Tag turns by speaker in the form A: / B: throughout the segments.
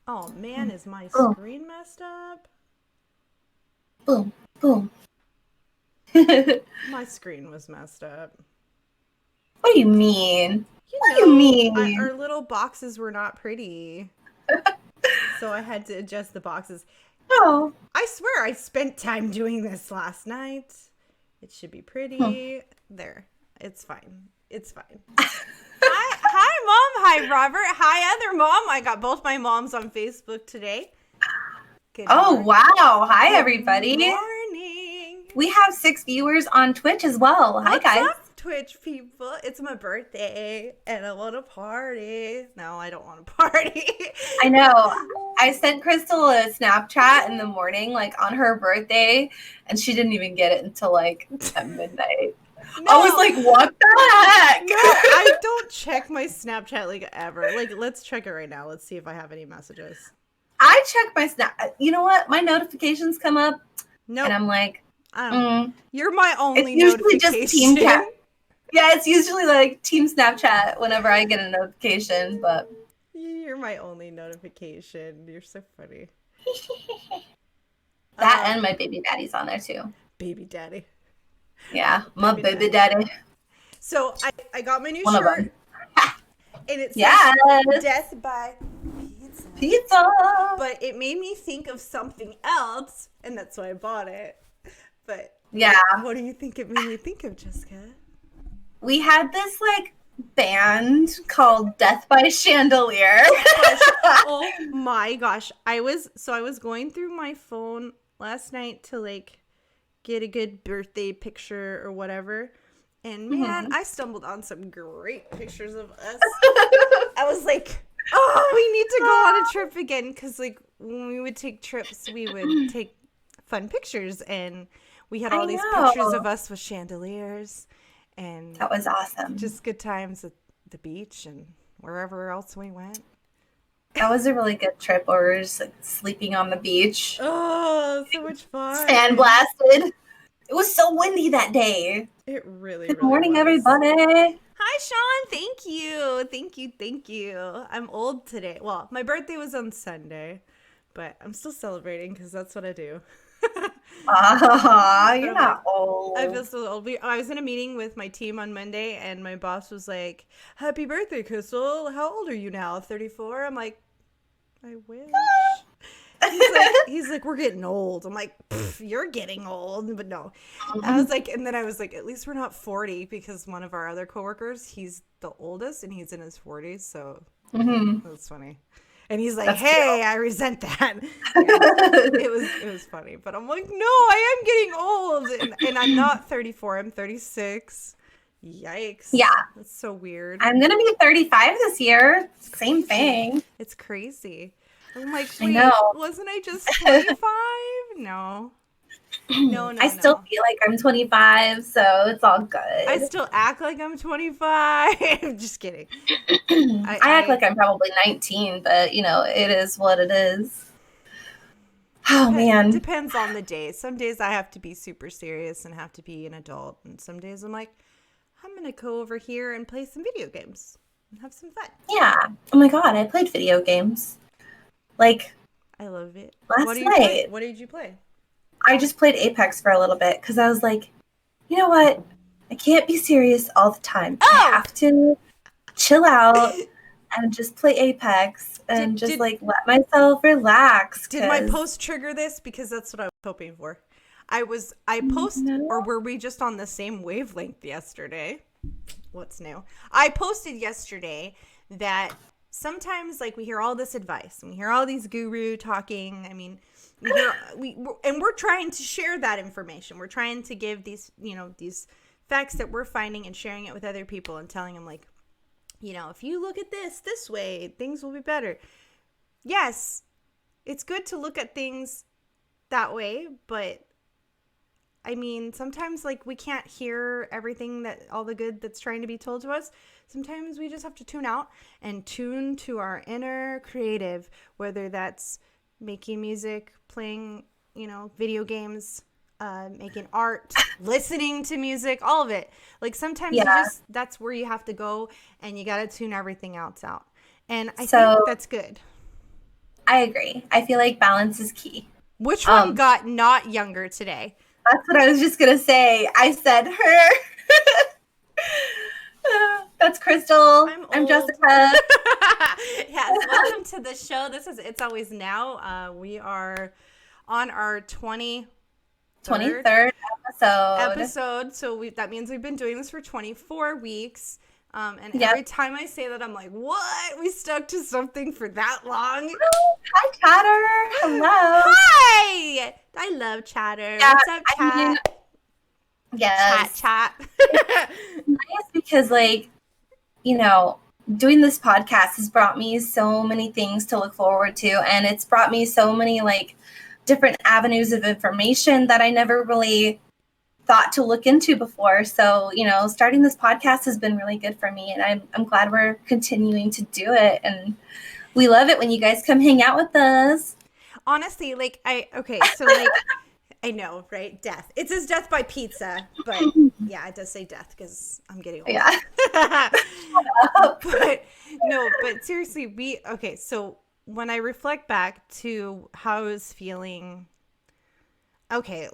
A: Oh man, is my
B: Boom,
A: screen messed up?
B: boom, boom. What
A: My screen was messed up.
B: do you mean?
A: You
B: What do you
A: know, our
B: mean?
A: little boxes were not pretty. So I had to adjust the boxes.
B: Oh.
A: I swear I spent time doing this last night. It should be
B: Hmm.
A: pretty. There. It's fine. It's fine. Hi, mom. Hi, Robert. Hi, other mom. I got both my moms on Facebook today. Good
B: Oh,
A: morning.
B: wow. Hi,
A: Good
B: everybody.
A: morning.
B: We have 6 viewers on Twitch as well. Hi,
A: What's
B: guys.
A: up, Twitch people? It's my birthday and I want to party. No, I don't want to party.
B: I know. I sent Krystal a Snapchat in the morning, like on her birthday, and she didn't even get it until like at midnight. I was
A: No,
B: like, what the heck?
A: no, I don't check my Snapchat like ever. Like, let's check it right now. Let's see if I have any messages.
B: I check my Snap. You know what? My notifications come up, and
A: Nope.
B: I'm like,
A: I don't.
B: mm.
A: You're my
B: It's
A: only
B: usually just team chat.
A: notification.
B: Yeah, it's usually like team Snapchat whenever I get a notification, but
A: You're my only notification. You're so funny.
B: that
A: Um,
B: and my baby daddy's on there too.
A: baby daddy.
B: Yeah, my
A: Baby
B: baby
A: daddy.
B: daddy.
A: So I got my new
B: One of them.
A: shirt and it says
B: Yes.
A: death by pizza.
B: Pizza.
A: But it made me think of something else, and that's why I bought it. But
B: Yeah.
A: what do you think it made me think of, Jessica?
B: We had this like band called Death by Chandelier.
A: Oh my gosh. I was going through my phone last night to like get a good birthday picture or whatever. And man, I stumbled on some great pictures of us. I was like, oh, we need to go on a trip again. Because, like, when we would take trips, we would take fun pictures. And we had all
B: I
A: these pictures
B: know.
A: of us with chandeliers and
B: That was awesome.
A: just good times at the beach and wherever else we went.
B: That was a really good trip where we were just like sleeping on the beach.
A: Oh, so much fun.
B: Sandblasted. It was so windy that day.
A: It really,
B: Good
A: really
B: morning,
A: was.
B: everybody.
A: Hi, Sean. Thank you. Thank you. Thank you. I'm old today. Well, my birthday was on Sunday, but I'm still celebrating because that's what I do.
B: Ah,
A: But
B: you're
A: I'm like,
B: not old.
A: I feel so old. I was in a meeting with my team on Monday, and my boss was like, "Happy birthday, Krystal. How old are you now? 34?" I'm like, I wish. He's like, we're getting old. I'm like, you're getting old, but no. I was like, and then I was like, at least we're not 40 because one of our other coworkers, he's the oldest and he's in his 40s, so that's funny. And he's like,
B: That's
A: hey,
B: cute.
A: I resent that. Yeah, it was funny, but I'm like, no, I am getting old, and I'm not 34. I'm 36. Yikes!
B: Yeah,
A: That's so weird.
B: I'm gonna be 35 this year. Same
A: Crazy.
B: thing.
A: It's crazy. I'm like,
B: I
A: wait,
B: know.
A: wasn't I just 25? No. No,
B: I
A: no,
B: still
A: no.
B: feel like I'm 25, so it's all
A: I
B: good.
A: still act like I'm 25. Just kidding.
B: I act like I'm probably 19, but you know, it is what it is. Oh man.
A: Depends on the day. Some days I have to be super serious and have to be an adult, and some days I'm like, I'm gonna go over here and play some video games and have some fun.
B: Yeah. Oh my god, I played video games. Like
A: I love it.
B: last
A: What do you play?
B: night.
A: What did you play?
B: I just played Apex for a little bit because I was like, you know what? I can't be serious all the time. I
A: Oh!
B: have to chill out and just play Apex and just like let myself relax.
A: Did my post trigger this? Because that's what I was hoping for. Or were we just on the same wavelength yesterday? What's new? I posted yesterday that sometimes like we hear all this advice and we hear all these guru talking. I mean, we're trying to share that information. We're trying to give these, these facts that we're finding and sharing it with other people and telling them like, if you look at this way, things will be better. Yes, it's good to look at things that way, but I mean, sometimes like we can't hear everything that all the good that's trying to be told to us. Sometimes we just have to tune out and tune to our inner creative, whether that's making music, playing, video games, making art, listening to music, all of it. Like sometimes that's where you have to go and you got to tune everything else out. And I think that's good.
B: I agree. I feel like balance is key.
A: Which one got not younger today?
B: That's what I was just gonna say. I said her. That's Krystal. I'm Jessica.
A: Yes, welcome to the show. This is It's Always Now. We are on our
B: 23rd
A: episode. So that means we've been doing this for 24 weeks. And every time I say that, I'm like, what? We stuck to something for that long?
B: Hi, Chatter. Hello.
A: Hi. I love Chatter.
B: Yeah,
A: what's up, chat?
B: Yes.
A: Chat.
B: It's nice because, like, you know, doing this podcast has brought me so many things to look forward to. And it's brought me so many, like, different avenues of information that I never really thought to look into before. So, you know, starting this podcast has been really good for me, and I'm glad we're continuing to do it. And we love it when you guys come hang out with us.
A: Honestly, like, I know, right? Death. It says death by pizza, but yeah, it does say death because I'm getting old.
B: Yeah.
A: but seriously, so when I reflect back to how I was feeling,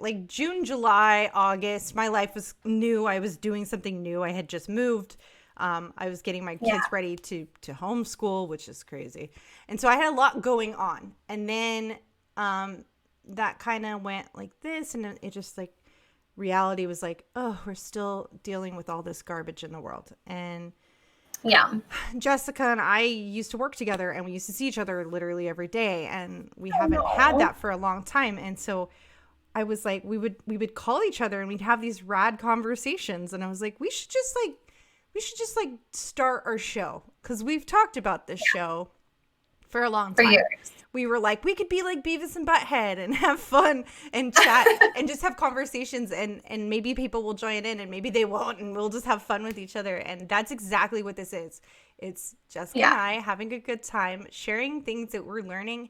A: like June, July, August, my life was new. I was doing something new. I had just moved. I was getting my kids ready to homeschool, which is crazy. And so I had a lot going on. And then that kind of went like this, and it just like reality was like, oh, we're still dealing with all this garbage in the world. And Jessica and I used to work together, and we used to see each other literally every day, and we haven't had that for a long time. And so I was like, we would call each other and we'd have these rad conversations. And I was like, we should just start our show, because we've talked about this show for a long time. For years. We were like, we could be like Beavis and Butthead and have fun and chat and just have conversations, and maybe people will join in and maybe they won't, and we'll just have fun with each other. And that's exactly what this is. It's Jessica and I having a good time, sharing things that we're learning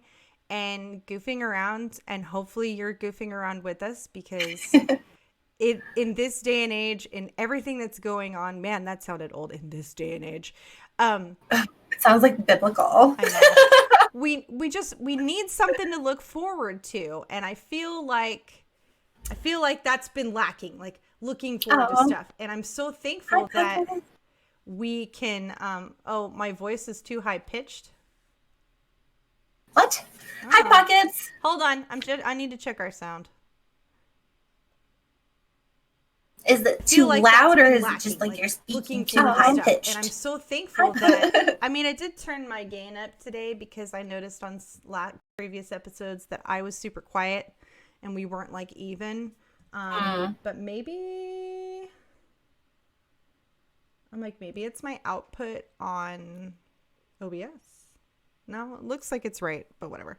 A: and goofing around, and hopefully you're goofing around with us, because in this day and age, in everything that's going on, man, that sounded old, in this day and age.
B: It sounds like biblical.
A: I know. We need something to look forward to, and I feel like that's been lacking, like looking forward to stuff. And I'm so thankful that we can. My voice is too high pitched.
B: What? Hi, Pockets.
A: Hold on. I need to check our sound.
B: Is it too loud, or is it just like you're speaking too high pitched?
A: And I'm so thankful that, I did turn my gain up today, because I noticed on previous episodes that I was super quiet and we weren't like even. But maybe maybe it's my output on OBS. No, it looks like it's right, but whatever.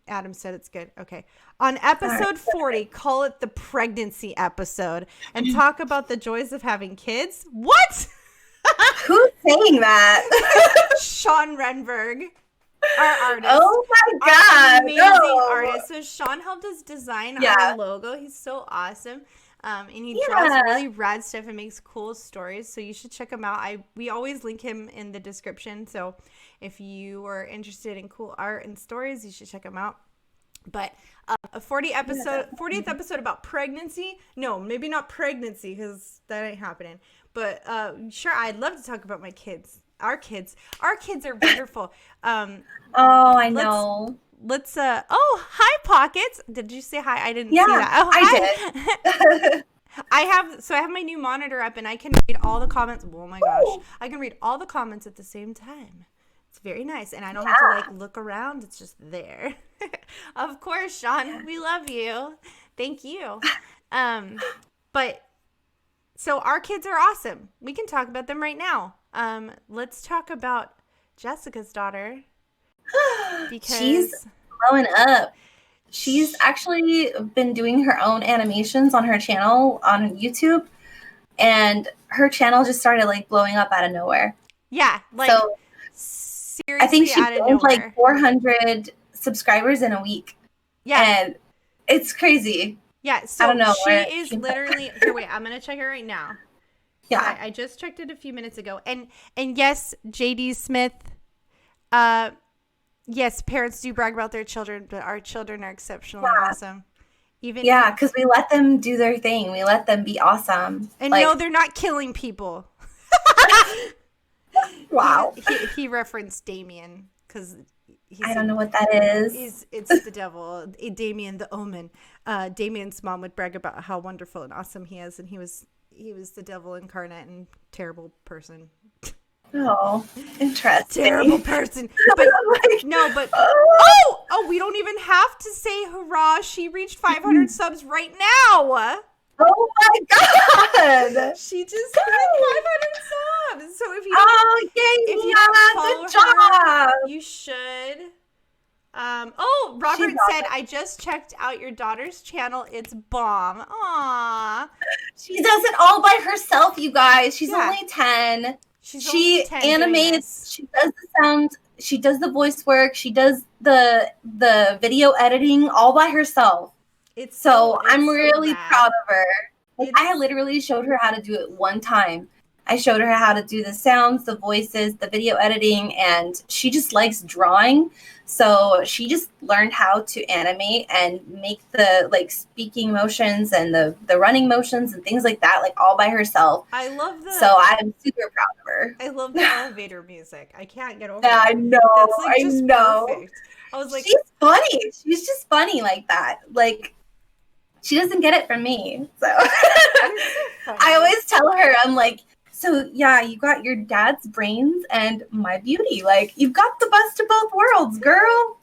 A: Adam said it's good. Okay. On episode 40, call it the pregnancy episode, and talk about the joys of having kids. What?
B: Who's saying that?
A: Sean Renberg, our artist.
B: Oh my God.
A: Our amazing artist. So Sean helped us design our logo. He's so awesome. And he draws really rad stuff and makes cool stories. So you should check him out. We always link him in the description. So if you are interested in cool art and stories, you should check him out. But a 40th episode about pregnancy. No, maybe not pregnancy, because that ain't happening. But sure, I'd love to talk about my kids. Our kids are wonderful.
B: I know.
A: Let's hi, Pockets. Did you say hi? I didn't see that.
B: I did.
A: I have my new monitor up, and I can read all the comments. Oh my gosh. I can read all the comments at the same time. It's very nice, and I don't have to like look around. It's just there. Of course, Sean, we love you. Thank you. But so our kids are awesome. We can talk about them right now. Let's talk about Jessica's daughter, because
B: she's growing up. She's actually been doing her own animations on her channel on YouTube, and her channel just started like blowing up out of nowhere.
A: Yeah, like so, seriously,
B: I think she gained like 400 subscribers in a week. Yeah, and it's crazy.
A: Yeah, so I don't know. She is literally here. Wait, I'm gonna check it right now. Yeah, I just checked it a few minutes ago, and yes, JD Smith, Yes, parents do brag about their children, but our children are exceptionally awesome. Even
B: because we let them do their thing. We let them be awesome.
A: And no, they're not killing people.
B: Wow.
A: He referenced Damien because
B: I don't know what that is.
A: It's the devil. Damien the Omen. Damien's mom would brag about how wonderful and awesome he is, and he was the devil incarnate and terrible person.
B: Oh, interesting.
A: Terrible person. But we don't even have to say hurrah. She reached 500 subs right now.
B: Oh my God!
A: She just hit 500 subs. So if you
B: don't follow her,
A: you should. Robert said, "I just checked out your daughter's channel. It's bomb." Aww.
B: She does it all by herself, you guys. She's only 10. She animates. She does the sound. She does the voice work. She does the video editing all by herself. I'm really proud of her. I literally showed her how to do it one time. I showed her how to do the sounds, the voices, the video editing, and she just likes drawing. So she just learned how to animate and make the speaking motions and the running motions and things like that, all by herself.
A: I love that.
B: So I'm super proud of her.
A: I love the elevator music. I can't get over it.
B: I know. That's just perfect.
A: I was like,
B: she's funny. She's just funny like that. She doesn't get it from me. So I always tell her, I'm like, so yeah, you got your dad's brains and my beauty. You've got the best of both worlds, girl.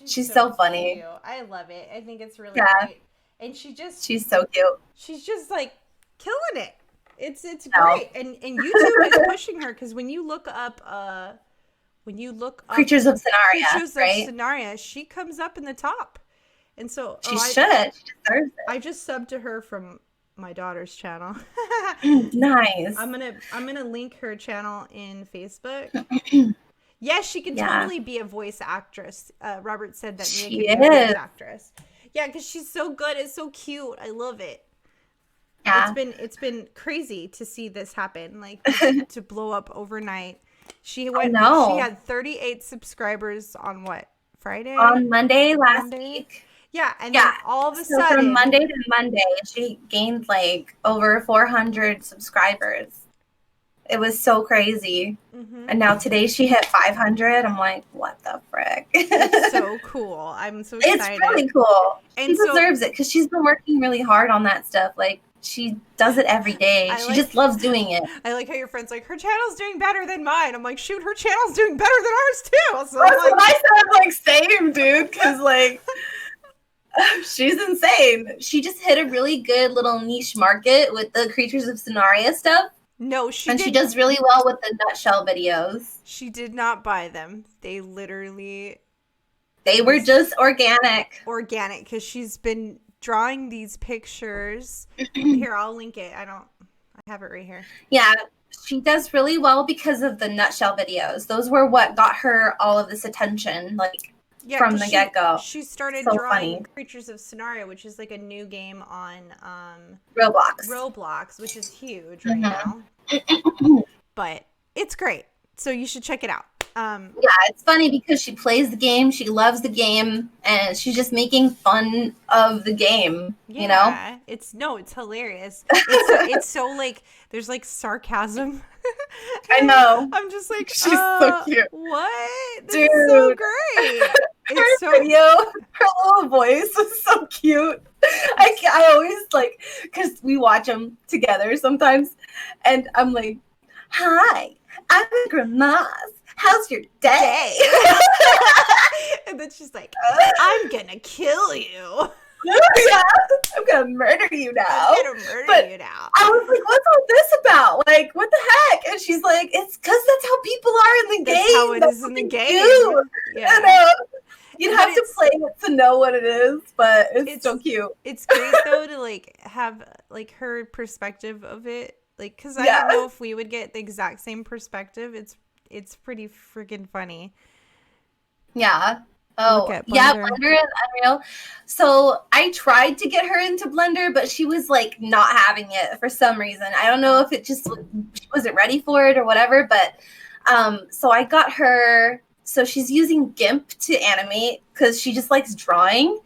B: She's so funny.
A: Cute. I love it. I think it's really great. And she's
B: so cute.
A: She's just killing it. It's great. And YouTube is pushing her because when you look up
B: Creatures of
A: Scenaria, she comes up in the top. And so
B: she should. She deserves it.
A: I just subbed to her from my daughter's channel.
B: Nice.
A: I'm gonna link her channel in Facebook. Yes, she can totally be a voice actress. Robert said that Mia can be a voice actress. Yeah, because she's so good. It's so cute. I love it. Yeah. It's been crazy to see this happen. To blow up overnight. She had 38 subscribers on what? Friday?
B: On Monday last week.
A: Yeah, and then all of a sudden,
B: from Monday to Monday, she gained over 400 subscribers. It was so crazy. Mm-hmm. And now today she hit 500. I'm like, what the frick?
A: It's so cool. I'm so excited.
B: It's really cool. And she deserves it because she's been working really hard on that stuff. She does it every day. She just loves doing it.
A: I like how your friend's like, her channel's doing better than mine. I'm like, shoot, her channel's doing better than ours too. So
B: that's what I said. Same, dude. Because she's insane. She just hit a really good little niche market with the Creatures of Scenaria stuff.
A: No,
B: she does really well with the nutshell videos.
A: She did not buy them. They
B: were just organic.
A: Organic, because she's been drawing these pictures. Here, I'll link it. I have it right here.
B: Yeah, she does really well because of the nutshell videos. Those were what got her all of this attention, from the get-go.
A: She started drawing Creatures of Scenaria, which is a new game on
B: Roblox,
A: which is huge right now. But it's great. So you should check it out.
B: Yeah, it's funny because she plays the game, she loves the game, and she's just making fun of the game, you know?
A: It's hilarious. It's so there's sarcasm.
B: I know.
A: I'm just
B: she's so cute.
A: What?
B: Dude.
A: That's so great.
B: It's her video, her little voice is so cute. I always because we watch them together sometimes, and I'm like, hi, I'm Grandma's. How's your day?
A: And then she's like, I'm gonna kill you.
B: Yeah, I'm gonna murder you now. I was like, what's all this about? What the heck? And she's like, it's because that's how people are in the game.
A: That's how it is in the game.
B: Yeah. You'd have to play it to know what it is, but it's so cute.
A: It's great though to have her perspective of it. Because I don't know if we would get the exact same perspective. It's pretty freaking funny.
B: Yeah. Oh, yeah, Blender is unreal. So I tried to get her into Blender, but she was not having it for some reason. I don't know if it just she wasn't ready for it or whatever, but so I got her So she's using GIMP to animate because she just likes drawing.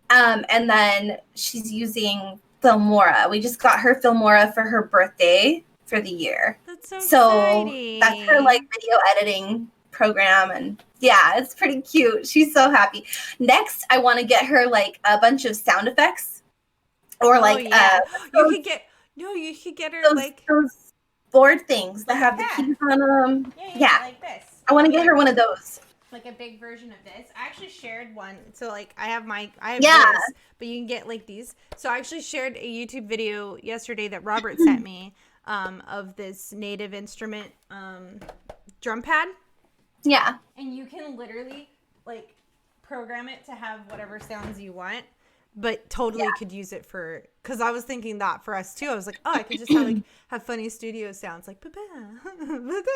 B: And then she's using Filmora. We just got her Filmora for her birthday for the year.
A: That's so
B: exciting. That's her like video editing program, and yeah, it's pretty cute. She's so happy. Next, I want to get her like a bunch of sound effects, or like
A: you could get her
B: those board things that have the keys on them. Yeah,
A: like this.
B: I want to get her one of those.
A: Like a big version of this. I actually shared one. So like I have
B: yeah.
A: this, but you can get like these. So I actually shared a YouTube video yesterday that Robert sent me of this native instrument drum pad.
B: Yeah.
A: And you can literally like program it to have whatever sounds you want, but totally could use it for, because I was thinking that for us too. I was like, oh, I could just have funny studio sounds like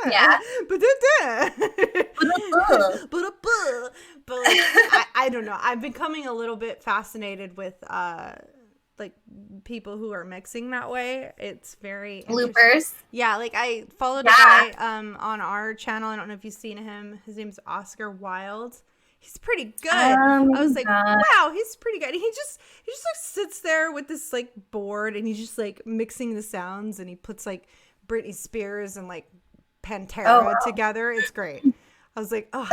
B: yeah.
A: But like, I don't know. I'm becoming a little bit fascinated with like people who are mixing that way. It's very
B: loopers.
A: Yeah, like I followed a guy on our channel. I don't know if you've seen him. His name's Oscar Wilde. He's pretty good. I was like, wow, he's pretty good. He just like sits there with this like board, and he's just like mixing the sounds, and he puts like Britney Spears and like Pantera together. It's great. I was like, oh,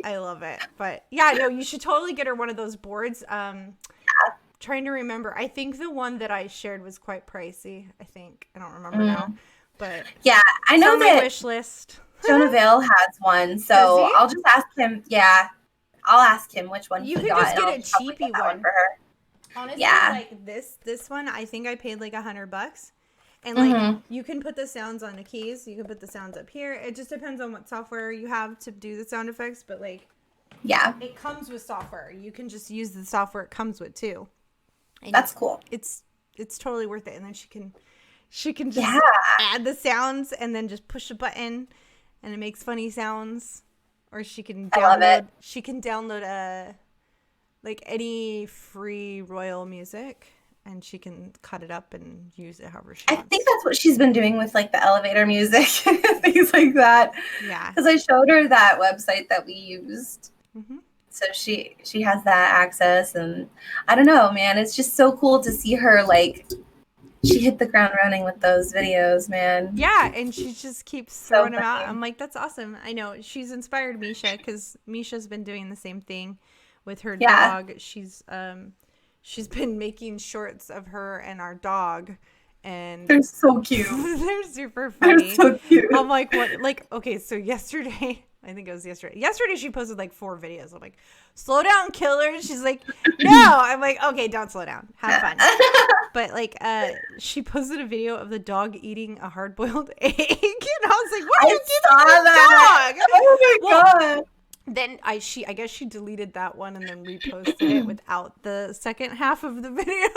A: I love it. But yeah, no, you should totally get her one of those boards. Trying to remember. I think the one that I shared was quite pricey. I don't remember now. But
B: yeah, I know
A: on
B: that
A: my wish list.
B: Jonah Vale has one, so I'll just ask him. Yeah, I'll ask him which one
A: you
B: he
A: could
B: got.
A: just get a cheapy one
B: for her.
A: Honestly, like this one, I think I paid like $100, and like you can put the sounds on the keys. You can put the sounds up here. It just depends on what software you have to do the sound effects, but like, it comes with software. You can just use the software it comes with too. And
B: that's cool.
A: It's totally worth it. And then she can just add the sounds and then just push a button and it makes funny sounds. Or she can download like any free royal music, and she can cut it up and use it however she wants.
B: I think that's what she's been doing with like the elevator music, things like that.
A: Yeah.
B: Because I showed her that website that we used. So she has that access, and I don't know, man. It's just so cool to see her like she hit the ground running with those videos, man.
A: Yeah, and she just keeps throwing them out. I'm like, that's awesome. I know she's inspired Mischa, because Mischa's been doing the same thing with her dog. She's been making shorts of her and our dog, and
B: they're so cute.
A: They're super funny.
B: They're so cute.
A: I'm like, what? Like, okay, so yesterday. I think it was yesterday. Yesterday she posted like 4 videos. I'm like, slow down, killer. She's like, no. I'm like, okay, don't slow down. Have fun. But like, she posted a video of the dog eating a hard-boiled egg, and I was like, what are you giving the dog?
B: Oh my god.
A: Then I guess she deleted that one and then reposted it without the second half of the video.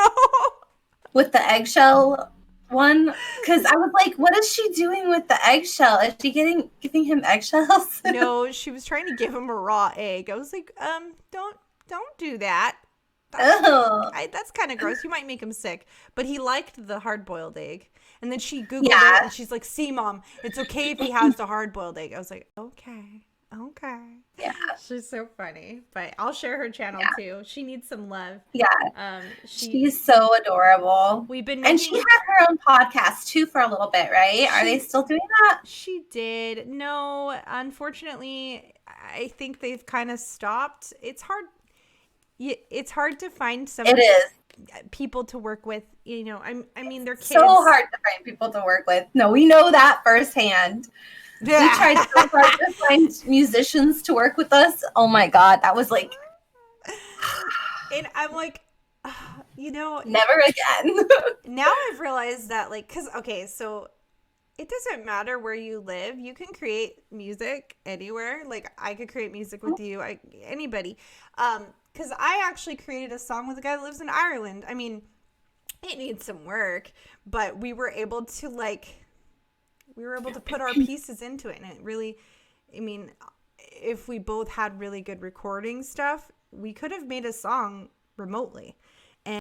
B: With the eggshell one, because I was like, what is she doing with the eggshell? Is she giving him eggshells?
A: No, she was trying to give him a raw egg. I was like, don't do that. That's kind of gross. You might make him sick. But he liked the hard-boiled egg. And then she Googled it, and she's like, see, Mom, it's okay if he has the hard-boiled egg. I was like, okay.
B: Yeah.
A: She's so funny. But I'll share her channel too. She needs some love.
B: Yeah. She's so adorable. And she had her own podcast too for a little bit, right? Are they still doing that?
A: She did. No, unfortunately, I think they've kind of stopped. It's hard. It's hard to find people to work with. You know, I mean, they're kids.
B: So hard to find people to work with. No, we know that firsthand. Yeah. We tried so hard to find musicians to work with us. Oh my god, that was like,
A: and I'm like, you know,
B: never again.
A: Now I've realized that, like, because so it doesn't matter where you live. You can create music anywhere. Like, I could create music with you, anybody. Because I actually created a song with a guy that lives in Ireland. I mean, it needs some work, but we were able to put our pieces into it. And it really, I mean, if we both had really good recording stuff, we could have made a song remotely. And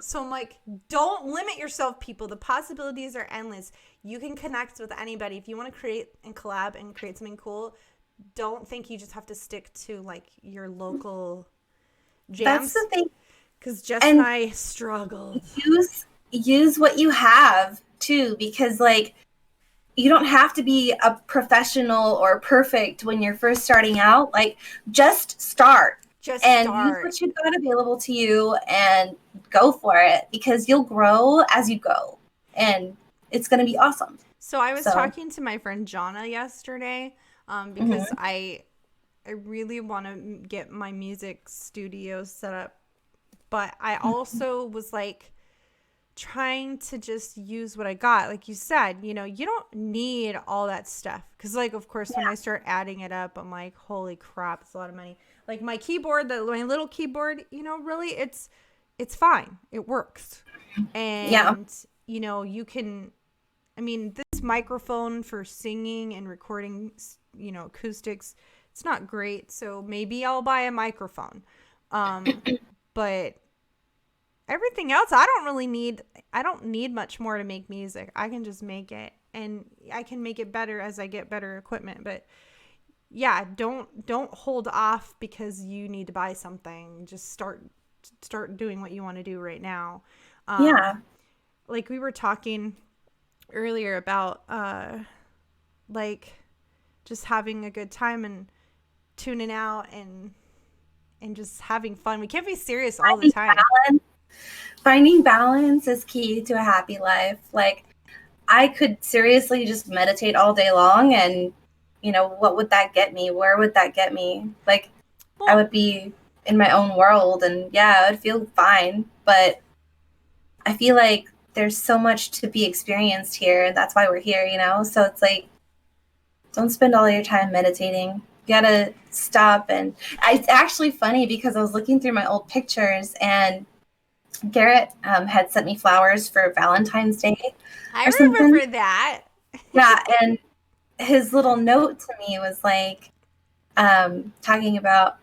A: so I'm like, don't limit yourself, people. The possibilities are endless. You can connect with anybody. If you want to create and collab and create something cool, don't think you just have to stick to like your local jams.
B: That's the thing.
A: Because Jess and I struggled.
B: Use what you have too, because like you don't have to be a professional or perfect when you're first starting out. Like just start. Use what you've got available to you and go for it, because you'll grow as you go and it's going to be awesome.
A: So I was talking to my friend Jonna yesterday because I really want to get my music studio set up, but I also was like trying to just use what I got. Like you said, you know, you don't need all that stuff. Because, like, of course, when I start adding it up, I'm like, holy crap, it's a lot of money. Like my keyboard, my little keyboard, you know, really, it's fine. It works. And, you know, you can, I mean, this microphone for singing and recording, you know, acoustics, it's not great. So maybe I'll buy a microphone. But everything else, I don't need much more to make music. I can just make it, and I can make it better as I get better equipment. But yeah, don't hold off because you need to buy something. Just start doing what you want to do right now. Like we were talking earlier about like just having a good time and tuning out and just having fun. We can't be serious all the time.
B: Finding balance is key to a happy life. Like I could seriously just meditate all day long, and you know, what would that get me? Where would that get me? Like I would be in my own world, and yeah, I would feel fine. But I feel like there's so much to be experienced here, and that's why we're here, you know? So it's like, don't spend all your time meditating. You gotta stop. And it's actually funny because I was looking through my old pictures, and Garrett had sent me flowers for Valentine's Day.
A: I remember that.
B: Yeah, and his little note to me was like talking about,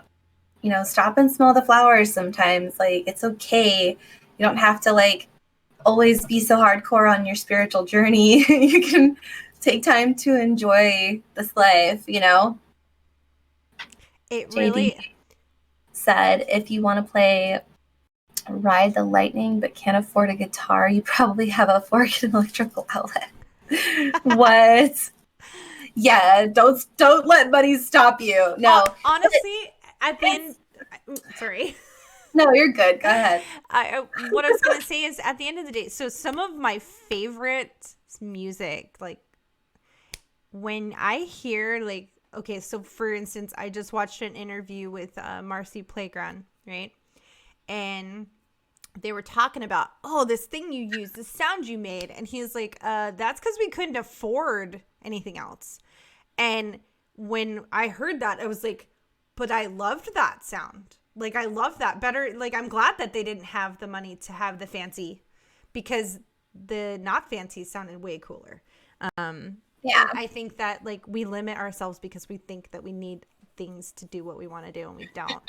B: you know, stop and smell the flowers sometimes. Like, it's okay. You don't have to, like, always be so hardcore on your spiritual journey. You can take time to enjoy this life, you know?
A: It really
B: JD said, if you want to ride the lightning but can't afford a guitar, you probably have a fork and electrical outlet. What? Yeah, don't let money stop you. No.
A: Honestly, at the end, sorry.
B: No, you're good. Go ahead.
A: What I was going to say is, at the end of the day, so some of my favorite music, like when I hear, like, okay, so for instance, I just watched an interview with Marcy Playground, right? And they were talking about, oh, this thing you used, this sound you made. And he was like, that's because we couldn't afford anything else. And when I heard that, I was like, but I loved that sound. Like, I love that better. Like, I'm glad that they didn't have the money to have the fancy, because the not fancy sounded way cooler. Yeah. I think that, like, we limit ourselves because we think that we need things to do what we want to do, and we don't.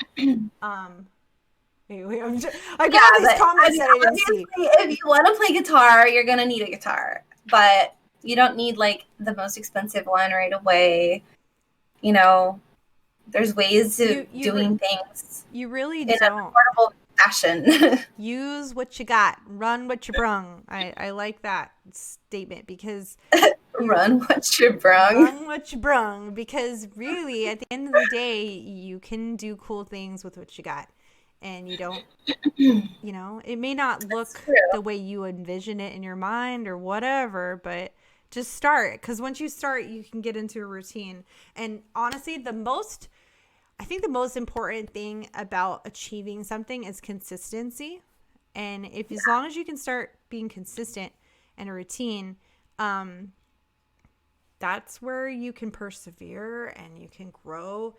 A: I got all these comments that I didn't see.
B: If you want to play guitar, you're going to need a guitar. But you don't need, like, the most expensive one right away. You know, there's ways of doing things.
A: You really
B: in
A: don't.
B: an affordable fashion.
A: Use what you got. Run what you brung. I like that statement, because
B: run what you brung.
A: Run what you brung, because really, at the end of the day, you can do cool things with what you got. And you don't, you know, it may not look the way you envision it in your mind or whatever, but just start. Because once you start, you can get into a routine. And honestly, I think the most important thing about achieving something is consistency. And as long as you can start being consistent and a routine, that's where you can persevere and you can grow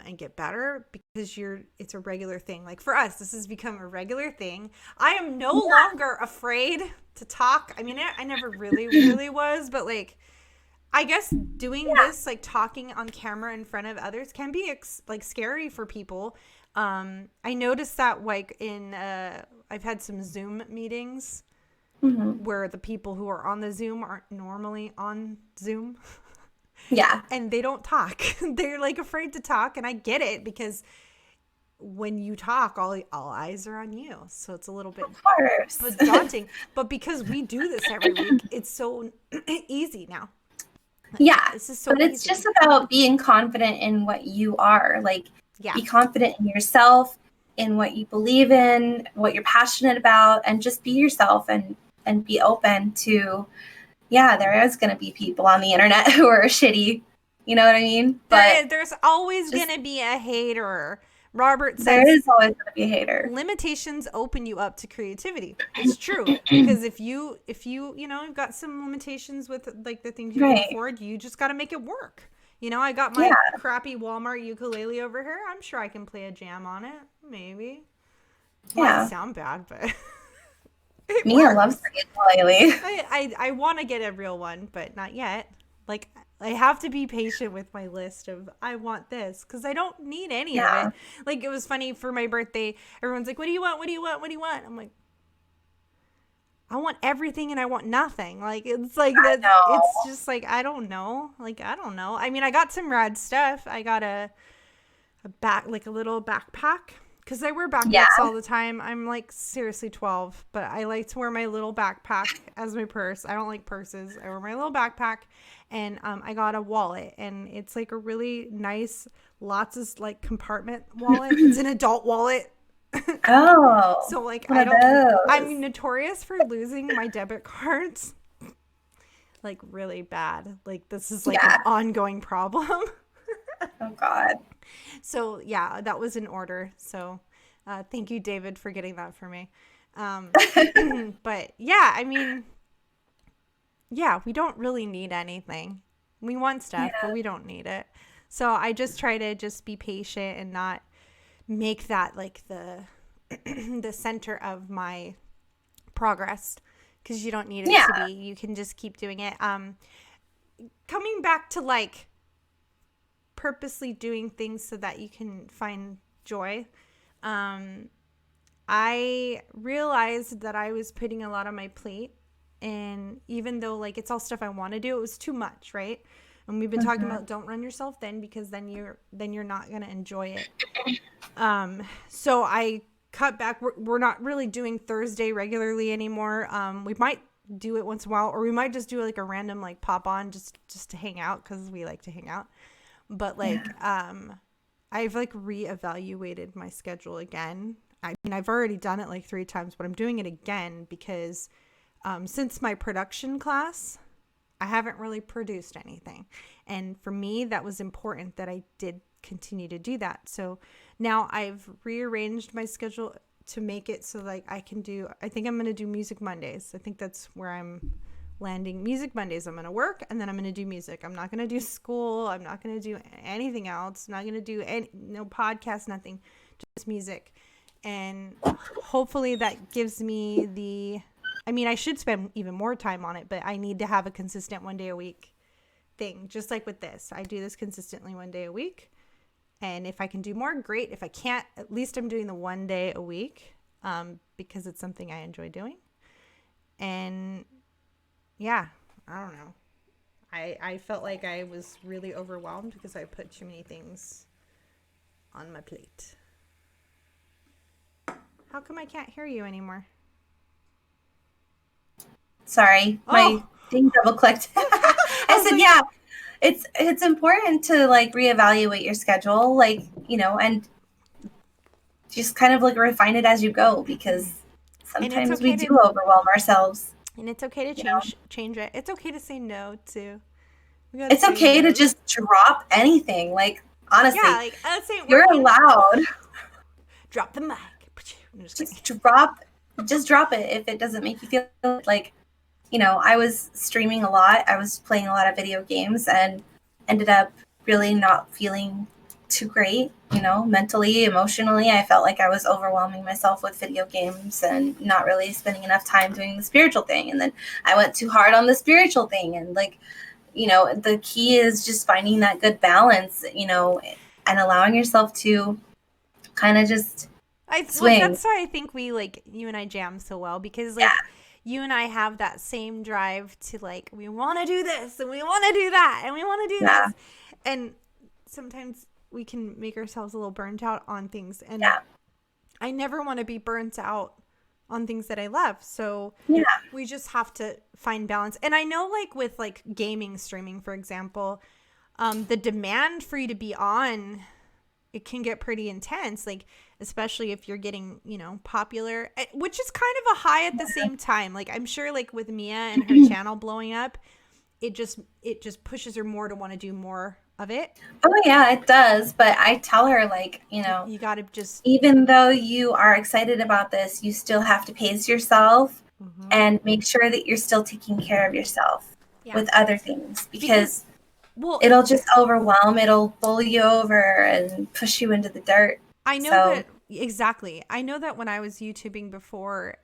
A: and get better, because it's a regular thing. Like for us, this has become a regular thing. I am no longer afraid to talk. I mean, I never really was, but like, I guess doing this, like talking on camera in front of others, can be like scary for people. I noticed that, like I've had some Zoom meetings where the people who are on the Zoom aren't normally on Zoom.
B: Yeah.
A: And they don't talk. They're like afraid to talk. And I get it, because when you talk, all eyes are on you. So it's a little bit
B: Of course.
A: daunting. But because we do this every week, it's so easy now.
B: Yeah.
A: This is so
B: but it's
A: easy.
B: just about being confident in what you are. Like,
A: Yeah.
B: be confident in yourself, in what you believe in, what you're passionate about, and just be yourself and be open to, there is going to be people on the internet who are shitty. You know what I mean? But
A: There's always going to be a hater. Robert says
B: there is always going to be a hater.
A: Limitations open you up to creativity. It's true, because if you you've got some limitations with like the things you can afford, you just got to make it work. I got my crappy Walmart ukulele over here. I'm sure I can play a jam on it. Maybe. It might sound bad, but
B: Mia loves the ukulele.
A: I want to get a real one, but not yet. Like, I have to be patient with my list of I want this, because I don't need any of it. Like, it was funny for my birthday. Everyone's like, what do you want? What do you want? What do you want? I'm like, I want everything and I want nothing. Like, it's like that. It's just like, I don't know. Like, I don't know. I mean, I got some rad stuff. I got a little backpack, because I wear backpacks all the time. I'm like seriously 12, but I like to wear my little backpack as my purse. I don't like purses. I wear my little backpack, and I got a wallet, and it's like a really nice, lots of like compartment wallet. It's an adult wallet. So like I'm notorious for losing my debit cards, like really bad. Like, this is like an ongoing problem.
B: Oh God.
A: So that was in order. So thank you, David, for getting that for me. But I mean, we don't really need anything. We want stuff, but we don't need it. So I just try to just be patient and not make that like the the center of my progress, because you don't need it to be. You can just keep doing it. Coming back to like purposely doing things so that you can find joy. I realized that I was putting a lot on my plate, and even though like it's all stuff I want to do, it was too much, right? And we've been talking about don't run yourself thin, because then you're not going to enjoy it. So I cut back. We're not really doing Thursday regularly anymore. We might do it once in a while, or we might just do like a random like pop on just to hang out, because we like to hang out. But like I've like reevaluated my schedule again. I mean, I've already done it like 3 times, but I'm doing it again because since my production class, I haven't really produced anything. And for me, that was important that I did continue to do that. So now I've rearranged my schedule to make it so like I think I'm going to do Music Mondays. I think that's where I'm landing. Music Mondays, I'm going to work, and then I'm going to do music. I'm not going to do school. I'm not going to do anything else. I'm not going to do no podcast, nothing, just music. And hopefully that gives me I should spend even more time on it, but I need to have a consistent 1 day a week thing. Just like with this, I do this consistently 1 day a week. And if I can do more, great. If I can't, at least I'm doing the 1 day a week because it's something I enjoy doing. And I don't know. I felt like I was really overwhelmed because I put too many things on my plate. How come I can't hear you anymore?
B: Sorry, my thing double clicked. I said, it's important to like reevaluate your schedule, like, and just kind of like refine it as you go, because sometimes we do overwhelm ourselves.
A: And it's okay to change it. It's okay to say no too.
B: It's okay to just drop anything. Like, honestly, you're allowed.
A: Drop the mic.
B: Just drop it if it doesn't make you feel like, I was streaming a lot. I was playing a lot of video games and ended up really not feeling too great, mentally, emotionally. I felt like I was overwhelming myself with video games and not really spending enough time doing the spiritual thing. And then I went too hard on the spiritual thing. And like, the key is just finding that good balance, and allowing yourself to kind of just swing.
A: That's why I think we like you and I jam so well, because like you and I have that same drive to like, we want to do this and we want to do that and we want to do this. And sometimes we can make ourselves a little burnt out on things. And I never want to be burnt out on things that I love. So we just have to find balance. And I know like with like gaming streaming, for example, the demand for you to be on, it can get pretty intense, like especially if you're getting, you know, popular, which is kind of a high at the same time. Like I'm sure like with Mia and her channel blowing up, it just pushes her more to want to do more of it.
B: Oh yeah, it does. But I tell her, like, you know,
A: you got to just,
B: even though you are excited about this, you still have to pace yourself and make sure that you're still taking care of yourself with other things, because it'll just overwhelm, it'll bowl you over and push you into the dirt.
A: I know that. Exactly. I know that when I was YouTubing before,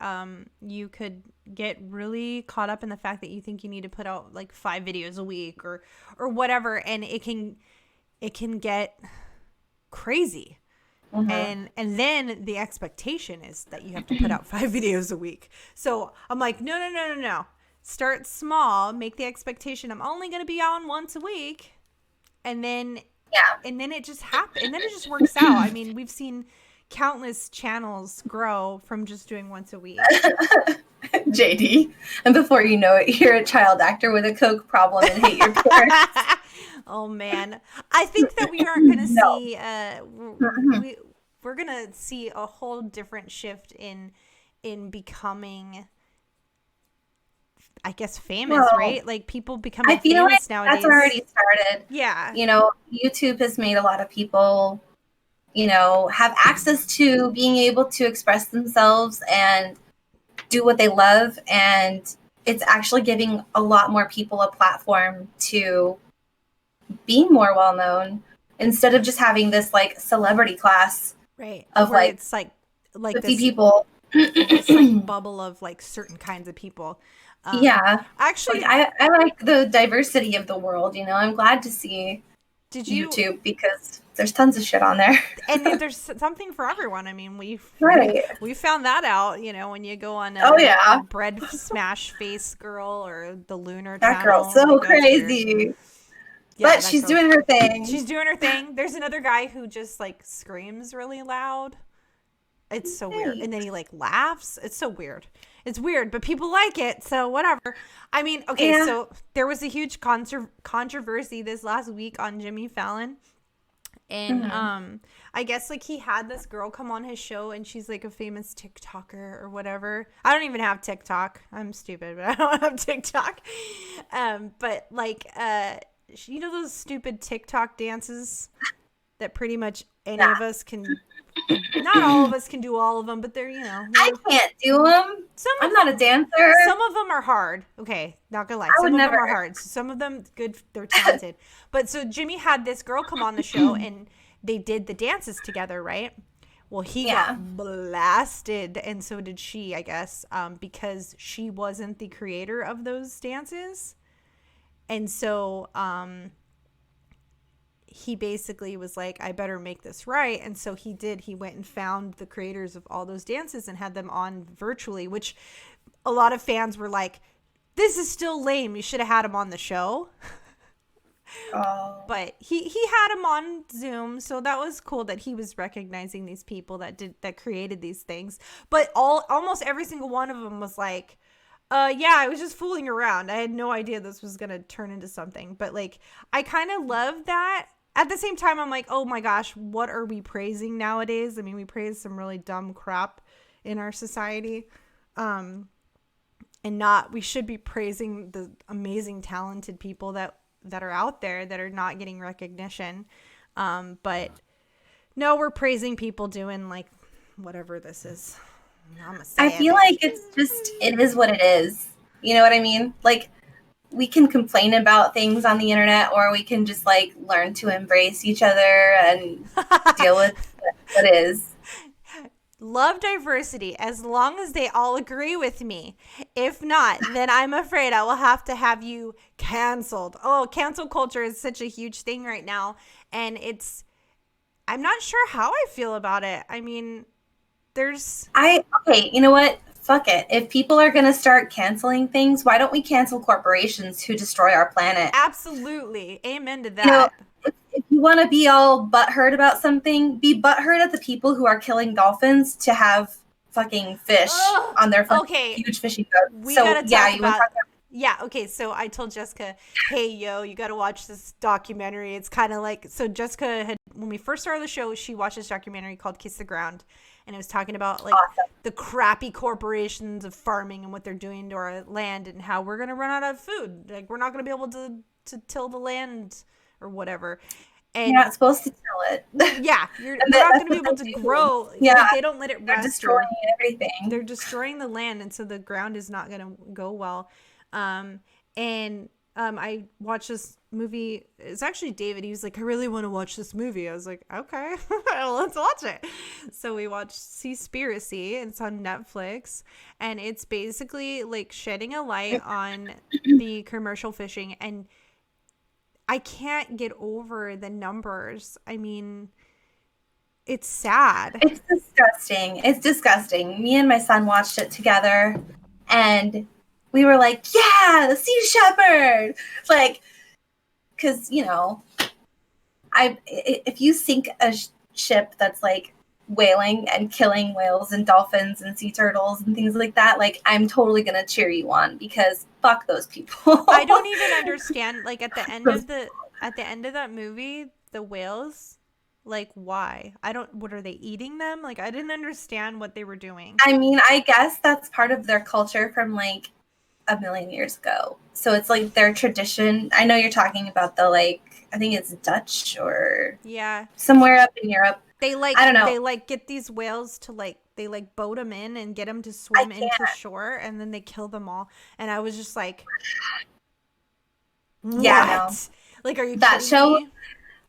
A: you could get really caught up in the fact that you think you need to put out like 5 videos a week or whatever, and it can get crazy. And then the expectation is that you have to put out 5 videos a week. So I'm like, no. Start small, make the expectation I'm only going to be on once a week, and then it just happens, and then it just works out. I mean, we've seen countless channels grow from just doing once a week.
B: JD, and before you know it, you're a child actor with a coke problem and hate your parents.
A: Oh man, I think that we aren't going to see we're going to see a whole different shift in becoming, I guess, famous, right? Like people becoming famous like nowadays.
B: That's already started.
A: Yeah.
B: You know, YouTube has made a lot of people, you know, have access to being able to express themselves and do what they love. And it's actually giving a lot more people a platform to be more well known, instead of just having this like celebrity class,
A: right?
B: Of
A: where
B: like
A: it's like 50
B: this, people,
A: this like bubble of like certain kinds of people. Actually,
B: like, I like the diversity of the world. You know, I'm glad to see YouTube, because there's tons of shit on there,
A: and there's something for everyone. I mean, we found that out. You know, when you go on a bread smash face girl or the lunar
B: that
A: channel,
B: girl's so crazy. Yeah, but she's doing her thing.
A: She's doing her thing. There's another guy who just like screams really loud. It's so weird. And then he like laughs. It's so weird. It's weird, but people like it, so whatever. I mean, okay, so there was a huge controversy this last week on Jimmy Fallon. And I guess like he had this girl come on his show, and she's like a famous TikToker or whatever. I don't even have TikTok. I'm stupid, but I don't have TikTok. But like you know those stupid TikTok dances that pretty much any of us can. Not all of us can do all of them, but they're, you know.
B: I can't do them. I'm not a dancer.
A: Some of them are hard. Okay, not gonna lie. Some of them are hard. Some of them good. They're talented. But so Jimmy had this girl come on the show, and they did the dances together, right? Well, he got blasted, and so did she, I guess, because she wasn't the creator of those dances, and so he basically was like, I better make this right. And so he did. He went and found the creators of all those dances and had them on virtually, which a lot of fans were like, this is still lame. You should have had him on the show. But he had him on Zoom. So that was cool that he was recognizing these people that created these things. But almost every single one of them was like, yeah, I was just fooling around. I had no idea this was going to turn into something. But like, I kind of love that. At the same time, I'm like, oh my gosh, what are we praising nowadays? I mean, we praise some really dumb crap in our society. And we should be praising the amazing, talented people that are out there that are not getting recognition. But no, we're praising people doing like whatever this is.
B: I feel like it is what it is. You know what I mean? Like, we can complain about things on the internet, or we can just like learn to embrace each other and deal with what it is.
A: Love diversity as long as they all agree with me. If not, then I'm afraid I will have to have you canceled. Oh, cancel culture is such a huge thing right now. And I'm not sure how I feel about it. I mean, okay, you know what?
B: fuck it. If people are going to start canceling things, why don't we cancel corporations who destroy our planet?
A: Absolutely. Amen to that.
B: You know, if you want to be all butthurt about something, be butthurt at the people who are killing dolphins to have fucking fish on their huge fishing boats.
A: We gotta talk about. Yeah, okay, so I told Jessica, hey, yo, you got to watch this documentary. It's kind of like, so Jessica had, when we first started the show, she watched this documentary called Kiss the Ground, and it was talking about, like, the crappy corporations of farming and what they're doing to our land and how we're going to run out of food. Like, we're not going to be able to till the land or whatever. And
B: you're not supposed to till it.
A: Yeah, you're not going to be able to grow.
B: Yeah,
A: like, they don't let it rest.
B: They're destroying everything.
A: They're destroying the land, and so the ground is not going to go well. I watched this movie. It's actually David. He was like, I really want to watch this movie. I was like, okay, let's watch it. So we watched Seaspiracy. It's on Netflix, and it's basically like shedding a light on the commercial fishing. And I can't get over the numbers. I mean, it's sad.
B: It's disgusting. It's disgusting. Me and my son watched it together, and we were like, yeah, the Sea Shepherd. Like, because, you know, if you sink a ship that's like whaling and killing whales and dolphins and sea turtles and things like that, like, I'm totally going to cheer you on, because fuck those people.
A: I don't even understand, like, at the end of that movie, the whales, like, why? What are they eating them? Like, I didn't understand what they were doing.
B: I mean, I guess that's part of their culture from, like, a million years ago. So it's like their tradition. I know you're talking about the, like, I think it's Dutch or somewhere up in Europe.
A: They like, I don't know. They like get these whales to, like, they like boat them in and get them to swim into shore, and then they kill them all. And I was just like, what? Yeah, no. Like, are you that show? Me?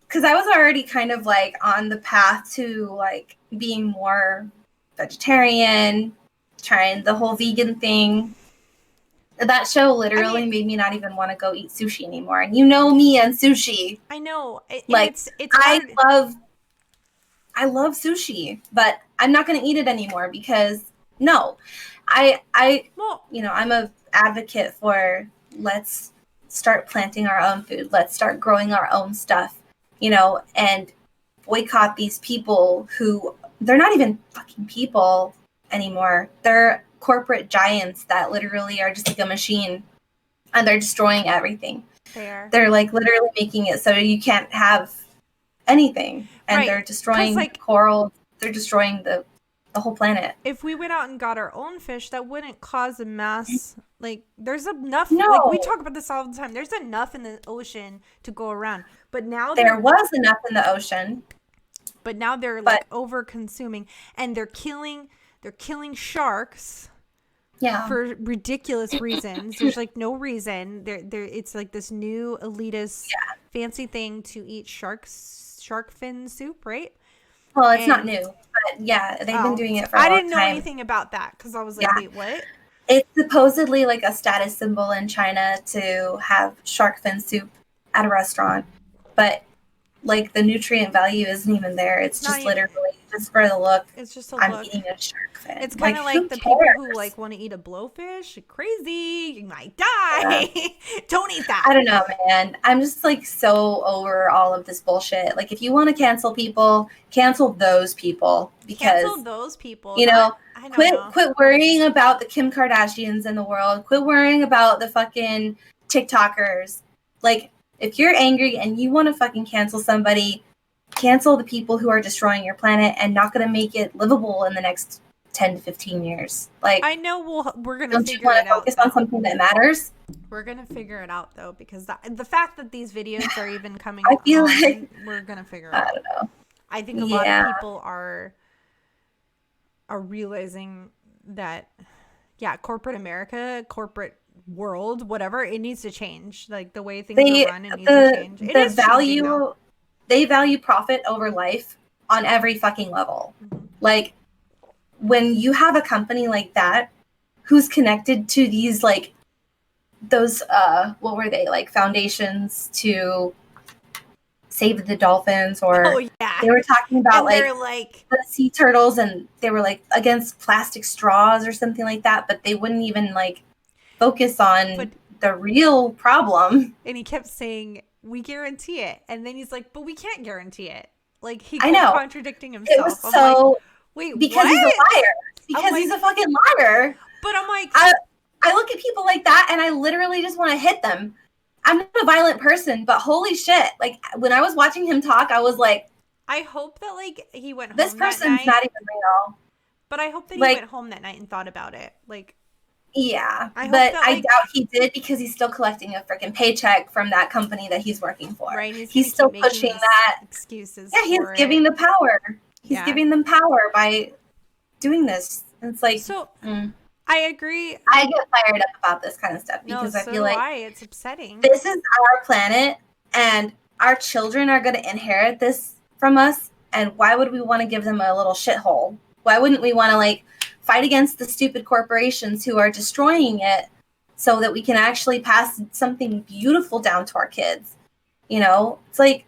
B: Because I was already kind of like on the path to like being more vegetarian, trying the whole vegan thing. That show literally made me not even want to go eat sushi anymore. And you know me and sushi.
A: I know.
B: Like, it's hard. I love sushi, but I'm not going to eat it anymore because no. You know, I'm a advocate for let's start planting our own food. Let's start growing our own stuff, you know, and boycott these people who, they're not even fucking people anymore. They're corporate giants that literally are just like a machine, and they're destroying everything. They're like literally making it so you can't have anything, and they're destroying coral. They're destroying the whole planet.
A: If we went out and got our own fish, that wouldn't cause a mass. Like, there's enough. No. Like, we talk about this all the time. There's enough in the ocean to go around. But now
B: there was enough in the ocean.
A: But now they're like over consuming, and they're killing sharks.
B: Yeah.
A: For ridiculous reasons. There's like no reason. It's like this new elitist fancy thing to eat shark fin soup, right?
B: Well, it's not new, but yeah, they've been doing it for a long time.
A: I didn't know anything about that because I was like, wait, what?
B: It's supposedly like a status symbol in China to have shark fin soup at a restaurant, but like the nutrient value isn't even there. It's just literally just for the look.
A: It's just
B: I'm eating a shark fin.
A: It's kind of like the people who like want to eat a blowfish. Crazy, you might die. Don't eat that.
B: I don't know, man. I'm just like so over all of this bullshit. Like, if you want to cancel people, cancel those people, because
A: cancel those people.
B: You know, quit worrying about the Kim Kardashians in the world. Quit worrying about the fucking TikTokers. Like, if you're angry and you want to fucking cancel somebody, cancel the people who are destroying your planet and not going to make it livable in the next 10 to 15 years. Like,
A: I know we're going
B: to figure it out. Don't you want to focus on something that matters?
A: We're going to figure it out, though, because the fact that these videos are even coming
B: I feel like
A: we're going to figure it out.
B: I don't know.
A: I think a lot of people are realizing that, corporate America, corporate world, whatever, it needs to change. Like, the way things are run, it needs to change.
B: They value profit over life on every fucking level. Mm-hmm. Like, when you have a company like that who's connected to these, like, those what were they, like, foundations to save the dolphins, or
A: Oh yeah.
B: they were talking about
A: And they're like
B: the sea turtles, and they were like against plastic straws or something like that, but they wouldn't even like focus on the real problem.
A: And he kept saying, "We guarantee it," and then he's like, "But we can't guarantee it." Like he
B: I
A: kept
B: know.
A: contradicting himself.
B: It was
A: I'm
B: so
A: like, wait,
B: because
A: what?
B: he's a liar. Because
A: like,
B: he's a fucking liar.
A: But I'm like,
B: I look at people like that and I literally just want to hit them. I'm not a violent person, but holy shit. Like when I was watching him talk, I was like,
A: I hope that like he went home
B: this person's not even real.
A: But I hope that he went home that night and thought about it. Like,
B: yeah,
A: I
B: doubt he did, because he's still collecting a freaking paycheck from that company that he's working for.
A: Right.
B: He's still pushing that
A: excuses.
B: Yeah, he's giving the power. He's giving them power by doing this. And it's like,
A: so I agree.
B: I get fired up about this kind of stuff because I feel like
A: it's upsetting.
B: This is our planet, and our children are going to inherit this from us. And why would we want to give them a little shithole? Why wouldn't we want to like fight against the stupid corporations who are destroying it so that we can actually pass something beautiful down to our kids? You know, it's like,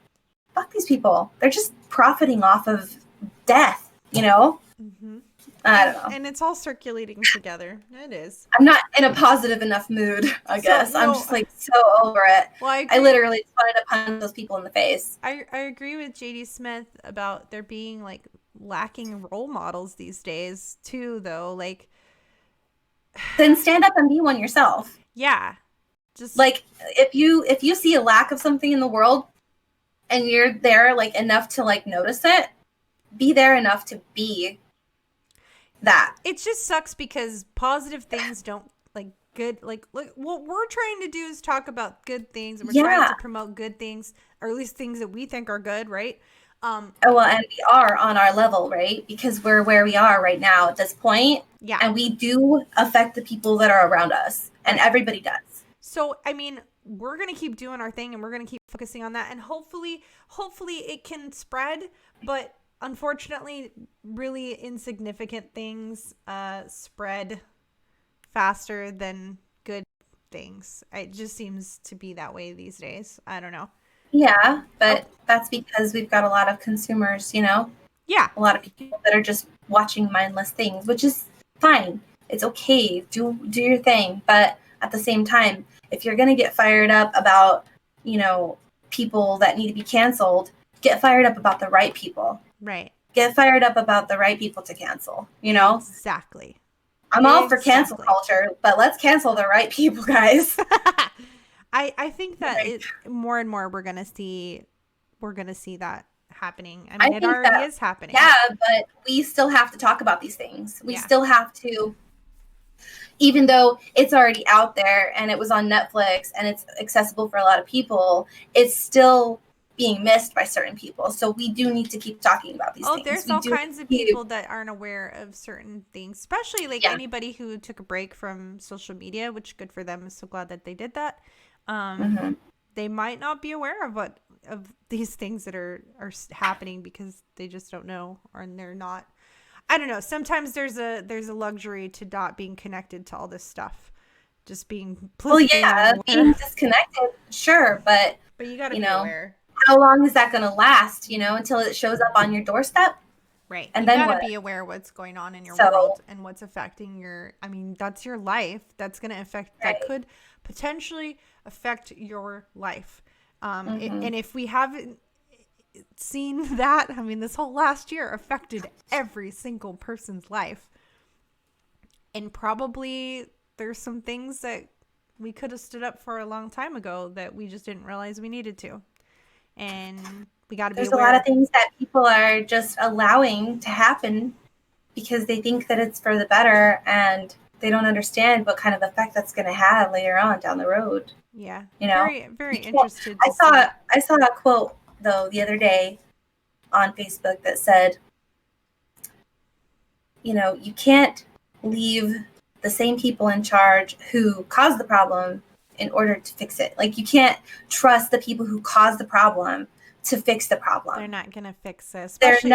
B: fuck these people. They're just profiting off of death, you know?
A: Mm-hmm.
B: I don't know.
A: And it's all circulating together. It is.
B: I'm not in a positive enough mood, I guess. I'm just like so over it.
A: Well,
B: I literally just wanted to punch those people in the face.
A: I agree with JD Smith about there being like lacking role models these days too, though. Like,
B: then stand up and be one yourself.
A: Yeah. Just
B: like if you see a lack of something in the world and you're there like enough to like notice it, be there enough to be that.
A: It just sucks because positive things don't like good like what we're trying to do is talk about good things, and we're trying to promote good things, or at least things that we think are good, right?
B: And we are on our level, right? Because we're where we are right now at this point.
A: Yeah.
B: And we do affect the people that are around us, and everybody does.
A: So, I mean, we're going to keep doing our thing, and we're going to keep focusing on that, and hopefully it can spread, but unfortunately, really insignificant things spread faster than good things. It just seems to be that way these days. I don't know.
B: Yeah, but that's because we've got a lot of consumers, you know?
A: Yeah.
B: A lot of people that are just watching mindless things, which is fine. It's okay. Do your thing. But at the same time, if you're going to get fired up about, you know, people that need to be canceled, get fired up about the right people.
A: Right.
B: Get fired up about the right people to cancel, you know?
A: Exactly.
B: I'm all for cancel culture, but let's cancel the right people, guys.
A: I think that more and more we're gonna see that happening. I mean, it already is happening.
B: Yeah, but we still have to talk about these things. We still have to, even though it's already out there and it was on Netflix and it's accessible for a lot of people, it's still being missed by certain people. So we do need to keep talking about these things.
A: There's all kinds of people that aren't aware of certain things, especially like anybody who took a break from social media, which good for them. I'm so glad that they did that. They might not be aware of these things that are happening because they just don't know, or they're not. I don't know. Sometimes there's a luxury to not being connected to all this stuff, just being
B: being disconnected, sure, but
A: you gotta be aware.
B: How long is that going to last? You know, until it shows up on your doorstep.
A: Right.
B: And
A: you
B: then
A: gotta be aware what's going on in your world and what's affecting that's your life. That's going to affect, that could potentially affect your life. And if we haven't seen that, I mean, this whole last year affected every single person's life. And probably there's some things that we could have stood up for a long time ago that we just didn't realize we needed to. And we got to be aware.
B: There's a lot of things that people are just allowing to happen because they think that it's for the better, and they don't understand what kind of effect that's going to have later on down the road.
A: Yeah.
B: You know,
A: very, very interested.
B: I saw a quote though the other day on Facebook that said, you know, you can't leave the same people in charge who caused the problem in order to fix it. Like, you can't trust the people who caused the problem to fix the problem.
A: They're not going to fix it, especially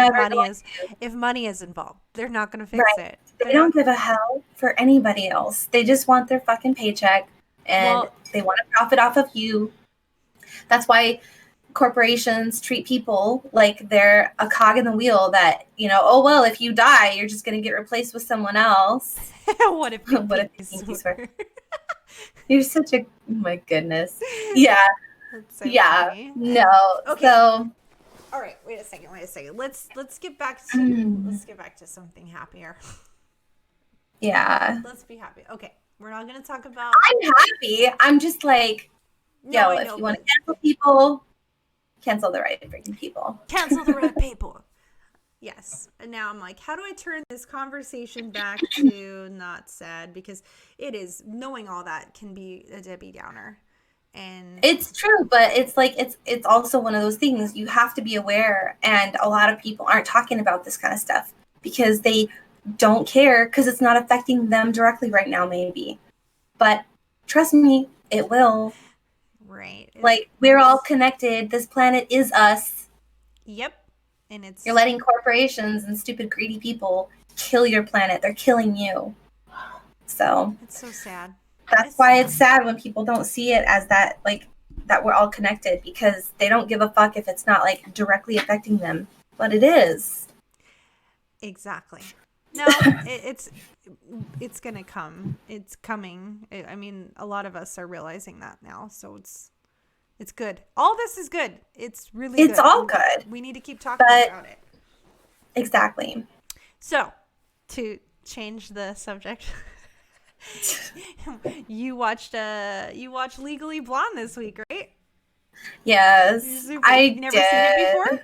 A: if money is involved. They're not going to fix it.
B: They don't give a hell for anybody else. They just want their fucking paycheck, and they want to profit off of you. That's why corporations treat people like they're a cog in the wheel that, oh, well, if you die, you're just going to get replaced with someone else.
A: What if
B: pinkies were? You're such a, oh my goodness. Yeah.
A: That's so funny.
B: No.
A: Okay.
B: So.
A: All right. Wait a second. Let's get back to something happier.
B: Yeah.
A: Let's be happy. Okay. We're not going to talk about.
B: I'm happy. I'm just like, if you want to cancel people, cancel the right freaking people.
A: Cancel the right people. Yes. And now I'm like, how do I turn this conversation back to not sad? Because it is, knowing all that can be a Debbie Downer. And
B: it's true, but it's like, it's also one of those things you have to be aware. And a lot of people aren't talking about this kind of stuff because they don't care because it's not affecting them directly right now, maybe. But trust me, it will.
A: Right.
B: Like, we're all connected. This planet is us.
A: Yep. And
B: you're letting corporations and stupid greedy people kill your planet. They're killing you. So
A: it's so sad.
B: That's why it's sad when people don't see it as that, like, that we're all connected, because they don't give a fuck if it's not like directly affecting them, but it is.
A: Exactly. No, it's gonna come. It's coming. I mean, a lot of us are realizing that now, so it's good. All this is good. It's really good.
B: It's all good.
A: We need to keep talking about it.
B: Exactly.
A: So, to change the subject, you watched Legally Blonde this week, right?
B: Yes,
A: You've never seen it before?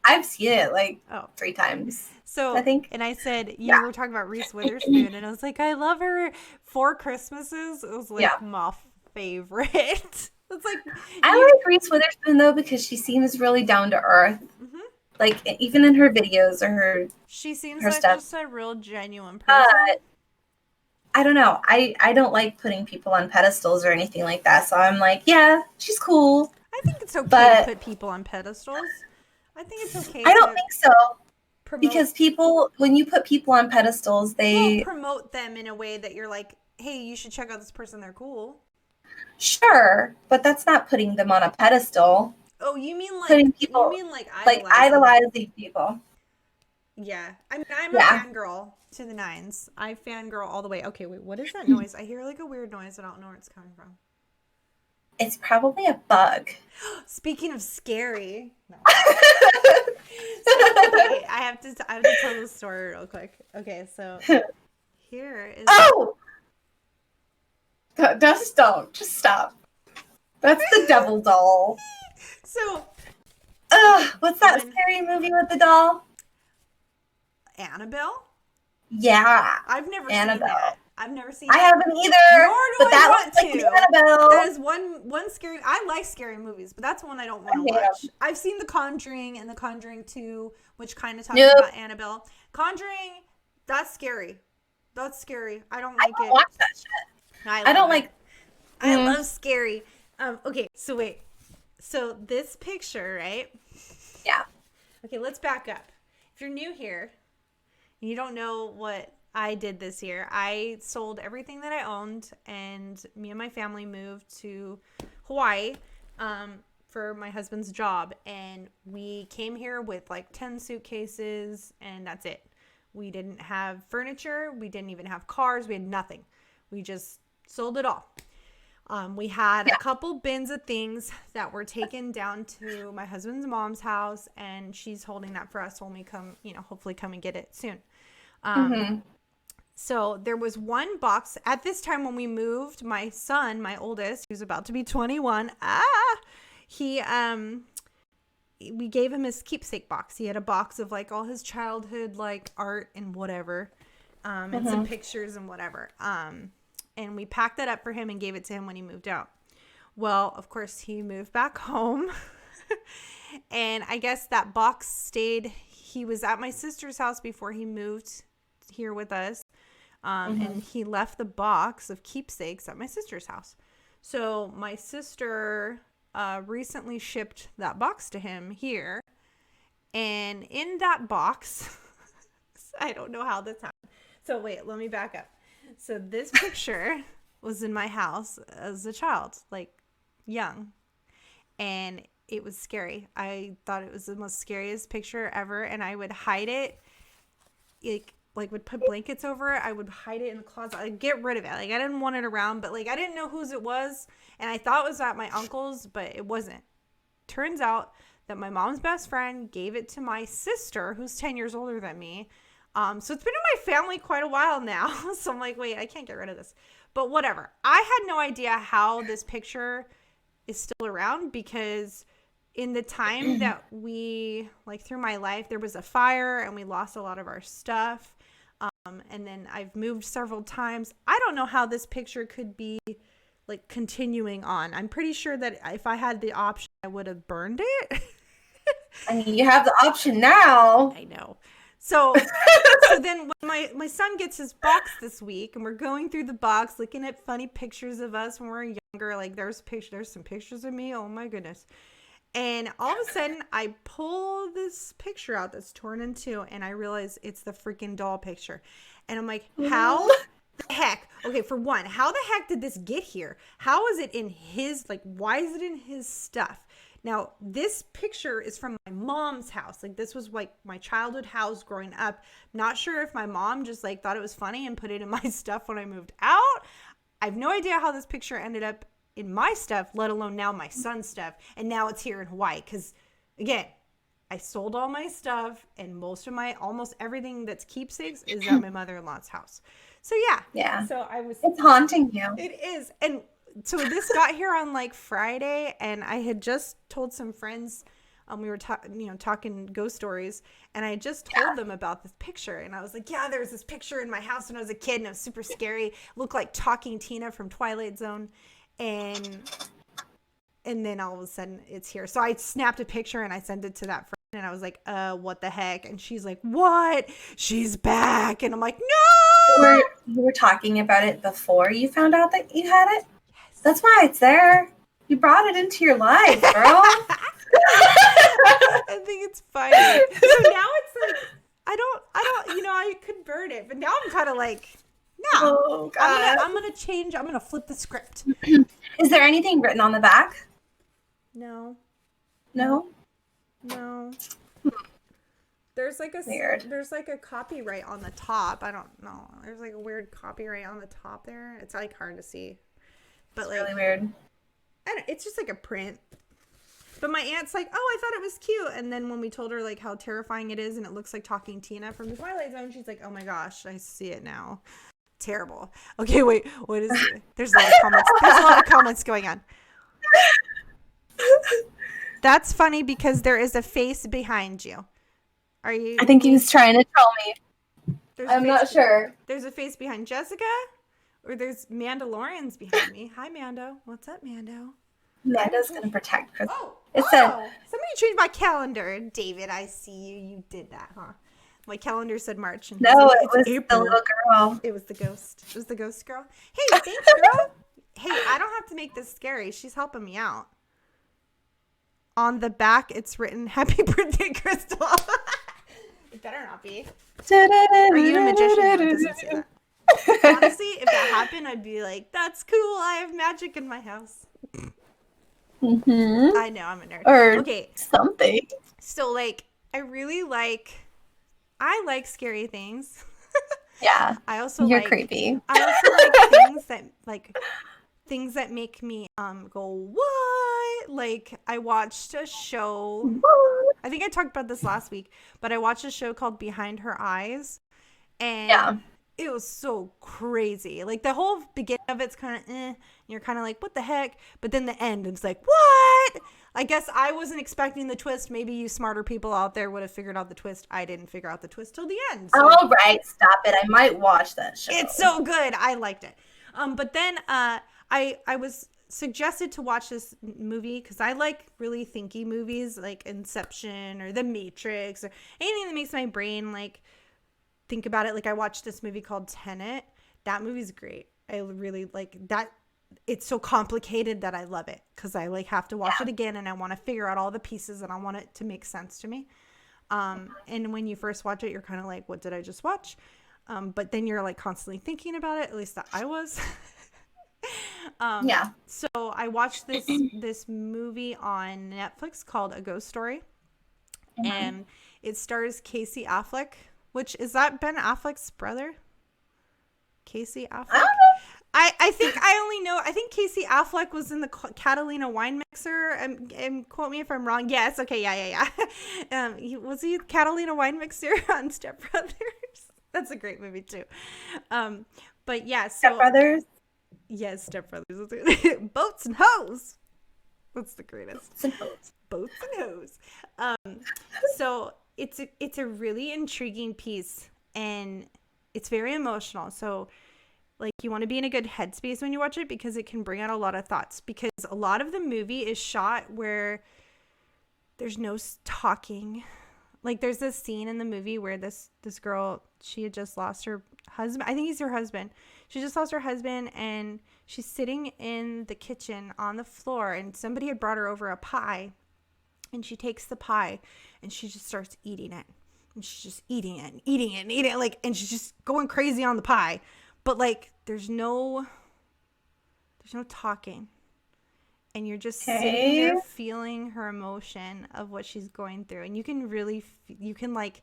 B: I've seen it like 3 times.
A: So
B: I think,
A: and I said you were talking about Reese Witherspoon, and I was like, I love her. 4 Christmases. It was like my favorite. It's like
B: I like Reese Witherspoon though because she seems really down to earth. Mm-hmm. Like even in her videos or her,
A: she seems
B: her
A: like
B: stuff.
A: Just a real genuine person.
B: I don't know. I don't like putting people on pedestals or anything like that. So I'm like, yeah, she's cool.
A: I think it's okay to put people on pedestals. I think it's okay.
B: I don't think so. Because when you put people on pedestals, they
A: promote them in a way that you're like, hey, you should check out this person. They're cool.
B: Sure, but that's not putting them on a pedestal.
A: Oh, you mean like
B: putting people, idolizing people.
A: Yeah. I mean, I'm a fangirl to the nines. I fangirl all the way. Okay, wait, what is that noise? I hear like a weird noise. I don't know where it's coming from.
B: It's probably a bug.
A: Speaking of scary. No. Okay, I have to tell the story real quick. Okay, so here is.
B: Oh! Just don't. Just stop. That's the devil doll.
A: So.
B: What's that scary movie with the doll?
A: Annabelle?
B: Yeah.
A: I've never seen that. I've never seen
B: I haven't either.
A: Nor do
B: but that
A: want
B: looks
A: to.
B: Like Annabelle.
A: That is one scary. I like scary movies, but that's one I don't want to watch. I've seen The Conjuring and The Conjuring 2, which kind of talks about Annabelle. Conjuring, that's scary. That's scary. I don't like it.
B: Watch that shit. I don't like.
A: I love scary. Okay, so wait. So this picture, right?
B: Yeah.
A: Okay, let's back up. If you're new here, and you don't know what I did this year, I sold everything that I owned, and me and my family moved to Hawaii for my husband's job, and we came here with like 10 suitcases, and that's it. We didn't have furniture. We didn't even have cars. We had nothing. We just sold it all. We had a couple bins of things that were taken down to my husband's mom's house, and she's holding that for us when we come, hopefully come and get it soon. So there was one box at this time when we moved. My son, my oldest, who's about to be 21, we gave him his keepsake box. He had a box of like all his childhood like art and whatever, and some pictures and whatever. And we packed that up for him and gave it to him when he moved out. Well, of course, he moved back home. And I guess that box stayed. He was at my sister's house before he moved here with us. And he left the box of keepsakes at my sister's house. So my sister recently shipped that box to him here. And in that box, I don't know how this happened. So wait, let me back up. So this picture was in my house as a child, like young. And it was scary. I thought it was the most scariest picture ever, and I would hide it, like would put blankets over it. I would hide it in the closet. I'd get rid of it. Like I didn't want it around, but like I didn't know whose it was, and I thought it was at my uncle's, but it wasn't. Turns out that my mom's best friend gave it to my sister, who's 10 years older than me. So it's been in my family quite a while now. So I'm like, wait, I can't get rid of this. But whatever. I had no idea how this picture is still around, because in the time that we, like through my life, there was a fire and we lost a lot of our stuff. And then I've moved several times. I don't know how this picture could be like continuing on. I'm pretty sure that if I had the option, I would have burned it.
B: I mean, you have the option now.
A: I know. So then when my son gets his box this week, and we're going through the box looking at funny pictures of us when we're younger, like there's some pictures of me. Oh my goodness. And all of a sudden I pull this picture out that's torn in two, and I realize it's the freaking doll picture. And I'm like, how the heck? Okay, for one, how the heck did this get here? How is it in his, like, why is it in his stuff? Now, this picture is from my mom's house. Like, this was like my childhood house growing up. Not sure if my mom just like thought it was funny and put it in my stuff when I moved out. I have no idea how this picture ended up in my stuff, let alone now my son's stuff. And now it's here in Hawaii. Because, again, I sold all my stuff, and almost everything that's keepsakes is at my mother-in-law's house. So, yeah.
B: Yeah.
A: So
B: it's haunting you.
A: It is. And so this got here on like Friday, and I had just told some friends, we were talking ghost stories, and I just told them about this picture, and I was like, yeah, there was this picture in my house when I was a kid, and it was super scary. It looked like Talking Tina from Twilight Zone, and then all of a sudden it's here. So I snapped a picture and I sent it to that friend, and I was like, what the heck? And she's like, what? She's back. And I'm like, no!
B: You were talking about it before you found out that you had it? Yes. That's why it's there. You brought it into your life, girl.
A: I think it's funny. So now it's like, I don't, I could burn it, but now I'm kind of like, no.
B: Oh, God.
A: I'm going to change. I'm going to flip the script.
B: Is there anything written on the back?
A: No.
B: No?
A: No. There's like a copyright on the top. I don't know. There's like a weird copyright on the top there. It's like hard to see. But
B: it's
A: like
B: really weird.
A: It's just like a print. But my aunt's like, oh, I thought it was cute. And then when we told her like how terrifying it is, and it looks like Talking Tina from the Twilight Zone, she's like, oh my gosh, I see it now. Terrible. Okay, wait. What is it? There's a lot of comments. There's a lot of comments going on. That's funny because there is a face behind you. Are you?
B: I think he was trying to troll me. I'm not sure.
A: There's a face behind Jessica, or there's Mandalorians behind me. Hi, Mando. What's up, Mando?
B: Mando's gonna protect Krystal.
A: Somebody changed my calendar. David, I see you. You did that, huh? My calendar said March. And
B: no, it was April. The little girl.
A: It was the ghost. It was the ghost girl. Hey, thanks, girl. Hey, I don't have to make this scary. She's helping me out. On the back, it's written, "Happy birthday, Krystal." It better not be. Are you a magician? No, it doesn't say that. Honestly, if that happened, I'd be like, that's cool. I have magic in my house.
B: Mm-hmm.
A: I know, I'm a nerd.
B: Or
A: okay.
B: something.
A: So, like, I like scary things.
B: Yeah. You're creepy.
A: I also like things that make me go, what? Like, I watched a show. What? I think I talked about this last week, but I watched a show called Behind Her Eyes, and it was so crazy. Like, the whole beginning of it's kind of and you're kind of like, what the heck? But then the end, it's like, what? I guess I wasn't expecting the twist. Maybe you smarter people out there would have figured out the twist. I didn't figure out the twist till the end. So.
B: All right, stop it. I might watch that show.
A: It's so good. I liked it. But then I was suggested to watch this movie because I like really thinky movies like Inception or The Matrix or anything that makes my brain like think about it. Like, I watched this movie called Tenet. That movie's great. I really like that. It's so complicated that I love it because I like have to watch it again and I want to figure out all the pieces and I want it to make sense to me. And when you first watch it, you're kind of like, what did I just watch? But then you're like constantly thinking about it. At least that I was.
B: Yeah.
A: So I watched this movie on Netflix called A Ghost Story, and it stars Casey Affleck, which is that Ben Affleck's brother? Casey
B: I
A: Affleck.
B: don't know.
A: I think Casey Affleck was in the Catalina wine mixer. And quote me if I'm wrong. Yes. Okay. Yeah. Was he Catalina wine mixer on Step Brothers? That's a great movie too. But yeah. So
B: Step Brothers.
A: yes, Step Brothers. Boats and Hoes. That's the greatest. Boats and Hoes. So it's a really intriguing piece, and it's very emotional. So like you want to be in a good headspace when you watch it because it can bring out a lot of thoughts, because a lot of the movie is shot where there's no talking. Like there's this scene in the movie where this girl, she had just lost her husband. I think he's her husband. She just lost her husband, and she's sitting in the kitchen on the floor, and somebody had brought her over a pie, and she takes the pie and she just starts eating it. And she's just eating it and eating it and eating it, like, and she's just going crazy on the pie. But like there's no talking, and you're just sitting there feeling her emotion of what she's going through, and you can really like,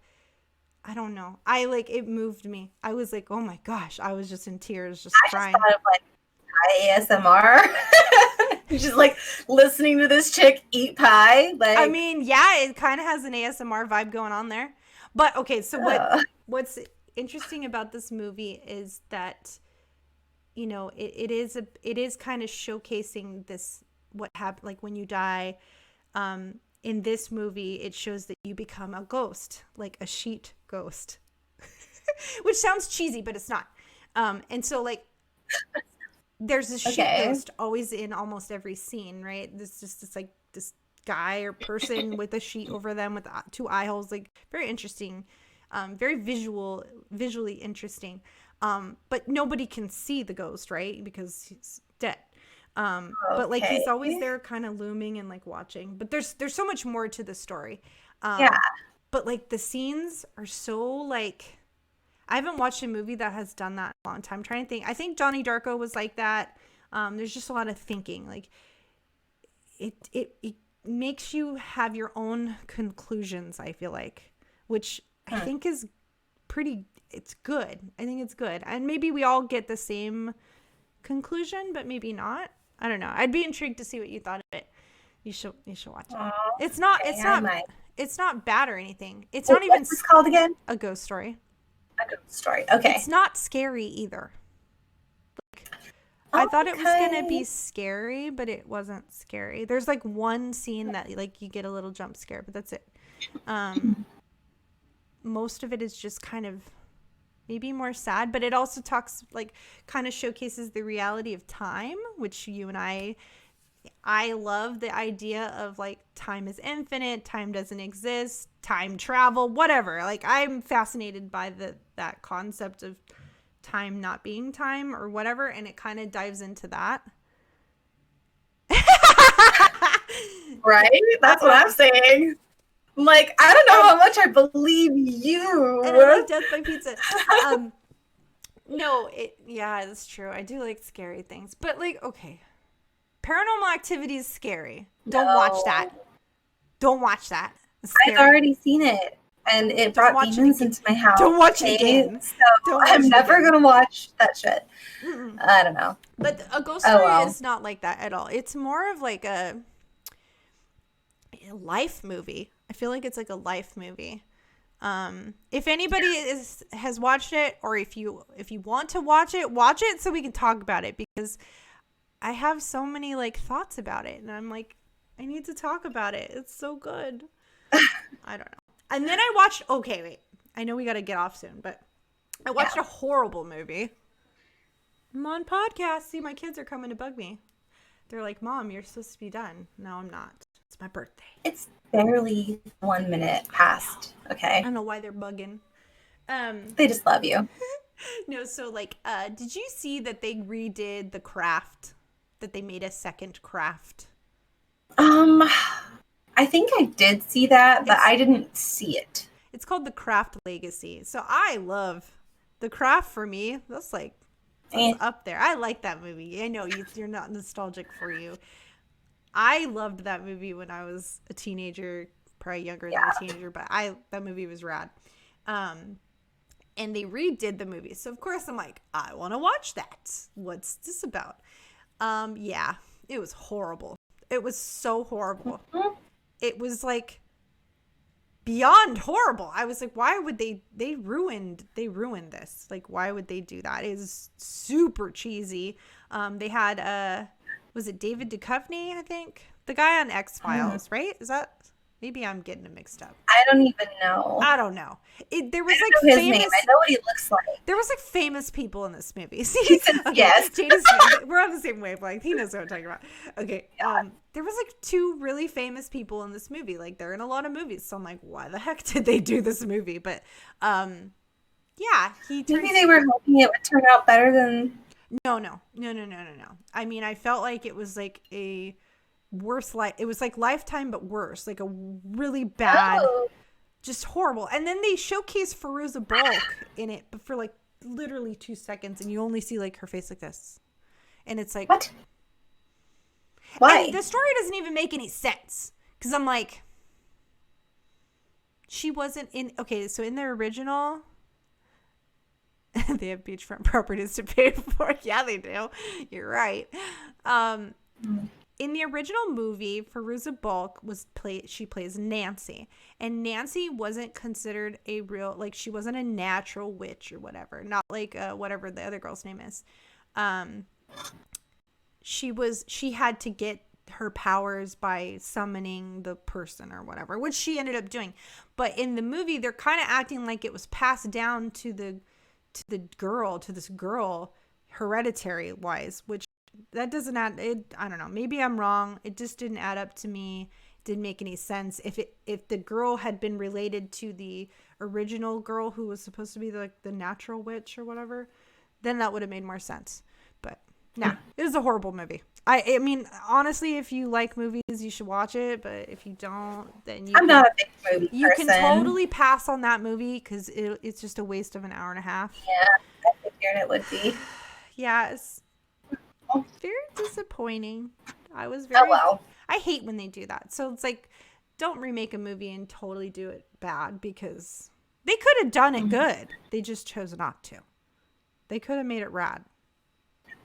A: I don't know, it moved me. I was like, oh my gosh, I was just in tears, just crying.
B: I just thought of like ASMR. Just like listening to this chick eat pie. Like, I
A: mean, yeah, it kind of has an ASMR vibe going on there. But okay, so what's interesting about this movie is that, you know, it is kind of showcasing this, what happened, like when you die. In this movie, it shows that you become a ghost, like a sheet ghost, which sounds cheesy, but it's not. And so like there's a sheet ghost always in almost every scene, right? This just it's like this guy or person with a sheet over them with two eye holes, like very interesting. Very visually interesting. But nobody can see the ghost, right? Because he's dead. But like he's always there kind of looming and like watching. But there's so much more to the story. But like the scenes are so like, I haven't watched a movie that has done that in a long time. I'm trying to think. I think Johnny Darko was like that. There's just a lot of thinking. Like it makes you have your own conclusions, I feel like, which I think is it's good. I think it's good. And maybe we all get the same conclusion, but maybe not. I don't know. I'd be intrigued to see what you thought of it. You should watch it. It's not bad or anything. It's not even.
B: What's this called again?
A: A Ghost Story.
B: A Ghost Story. Okay.
A: It's not scary either. Like, I thought it was gonna be scary, but it wasn't scary. There's like one scene that like you get a little jump scare, but that's it. Most of it is just kind of maybe more sad, but it also talks like kind of showcases the reality of time, which you and I love the idea of like time is infinite, time doesn't exist, time travel, whatever. Like I'm fascinated by that concept of time not being time or whatever, and it kind of dives into that.
B: Right? That's what I'm saying. I'm like, I don't know how much I believe you.
A: And I like Death by Pizza. No, yeah, that's true. I do like scary things. But like, okay. Paranormal Activity is scary. Don't watch that. Don't watch that.
B: I've already seen it. And it brought demons into my house.
A: Don't watch it again.
B: So I'm never going to watch that shit. I don't know.
A: But A Ghost Story is not like that at all. It's more of like a life movie. I feel like it's like a life movie. If anybody has watched it, or if you want to watch it so we can talk about it, because I have so many like thoughts about it, and I'm like, I need to talk about it. It's so good. I don't know. And then I watched, okay, wait. I know we got to get off soon, but I watched a horrible movie. I'm on podcast. See, my kids are coming to bug me. They're like, Mom, you're supposed to be done. No, I'm not. It's my birthday.
B: It's barely 1 minute past. Okay.
A: I don't know why they're bugging.
B: They just love you.
A: No, so like, did you see that they redid The Craft? That they made a second Craft?
B: I think I did see that, but I didn't see it.
A: It's called The Craft Legacy. So I love The Craft. For me, that's like It's up there. I like that movie. I know you're not nostalgic for you. I loved that movie when I was a teenager, probably younger than a teenager, but that movie was rad. And they redid the movie. So of course I'm like, I want to watch that. What's this about? Yeah, it was horrible. It was so horrible. It was like beyond horrible. I was like, why would they ruined this? Like, why would they do that? It was super cheesy. They had was it David Duchovny, I think? The guy on X-Files, right? Is that, maybe I'm getting it mixed up.
B: I don't even know.
A: I don't know. There was like
B: his
A: famous
B: name. I know what he looks like.
A: There was like famous people in this movie. See? Okay,
B: yes.
A: We're on the same wavelength. He knows what I'm talking about. Okay. There was like 2 really famous people in this movie. Like they're in a lot of movies. So I'm like, why the heck did they do this movie? But yeah,
B: maybe they were hoping it would turn out better than.
A: No. I mean, I felt like it was like a worse it was like Lifetime but worse. Like a really bad. Just horrible. And then they showcase Fairuza Balk in it, but for like literally 2 seconds, and you only see like her face like this. And it's like,
B: what? Why?
A: And the story doesn't even make any sense. Because I'm like, she wasn't in. Okay, so in the original, they have beachfront properties to pay for. Yeah, they do. You're right. In the original movie, Fairuza Balk she plays Nancy, and Nancy wasn't considered a real, like, she wasn't a natural witch or whatever, not like whatever the other girl's name is. She had to get her powers by summoning the person or whatever, which she ended up doing. But in the movie, they're kind of acting like it was passed down to this girl, hereditary wise, which that doesn't add it. I don't know. Maybe I'm wrong. It just didn't add up to me. It didn't make any sense. If the girl had been related to the original girl who was supposed to be the natural witch or whatever, then that would have made more sense. But nah, it was a horrible movie. I mean, honestly, if you like movies, you should watch it. But if you don't, then
B: I'm not a big movie person.
A: You can totally pass on that movie because it's just a waste of an hour and a half.
B: Yeah, I figured it would be.
A: Yeah, it's very disappointing. I was very.
B: Oh well.
A: I hate when they do that. So it's like, don't remake a movie and totally do it bad, because they could have done it good. They just chose not to. They could have made it rad.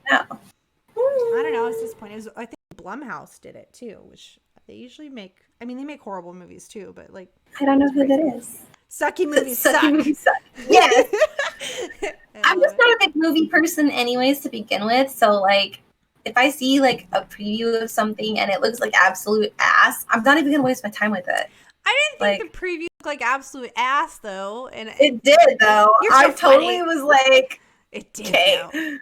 B: No.
A: I don't know. It's disappointing. I think Blumhouse did it too, which they usually make. I mean, they make horrible movies too, but like.
B: I don't know who that is.
A: Sucky movies suck.
B: Sucky movies suck. Yes. I'm just not a big movie person anyways to begin with. So like, if I see like a preview of something and it looks like absolute ass, I'm not even gonna waste my time with it.
A: I didn't think the preview looked like absolute ass though, and
B: it did though. I totally was like,
A: it did.
B: Okay.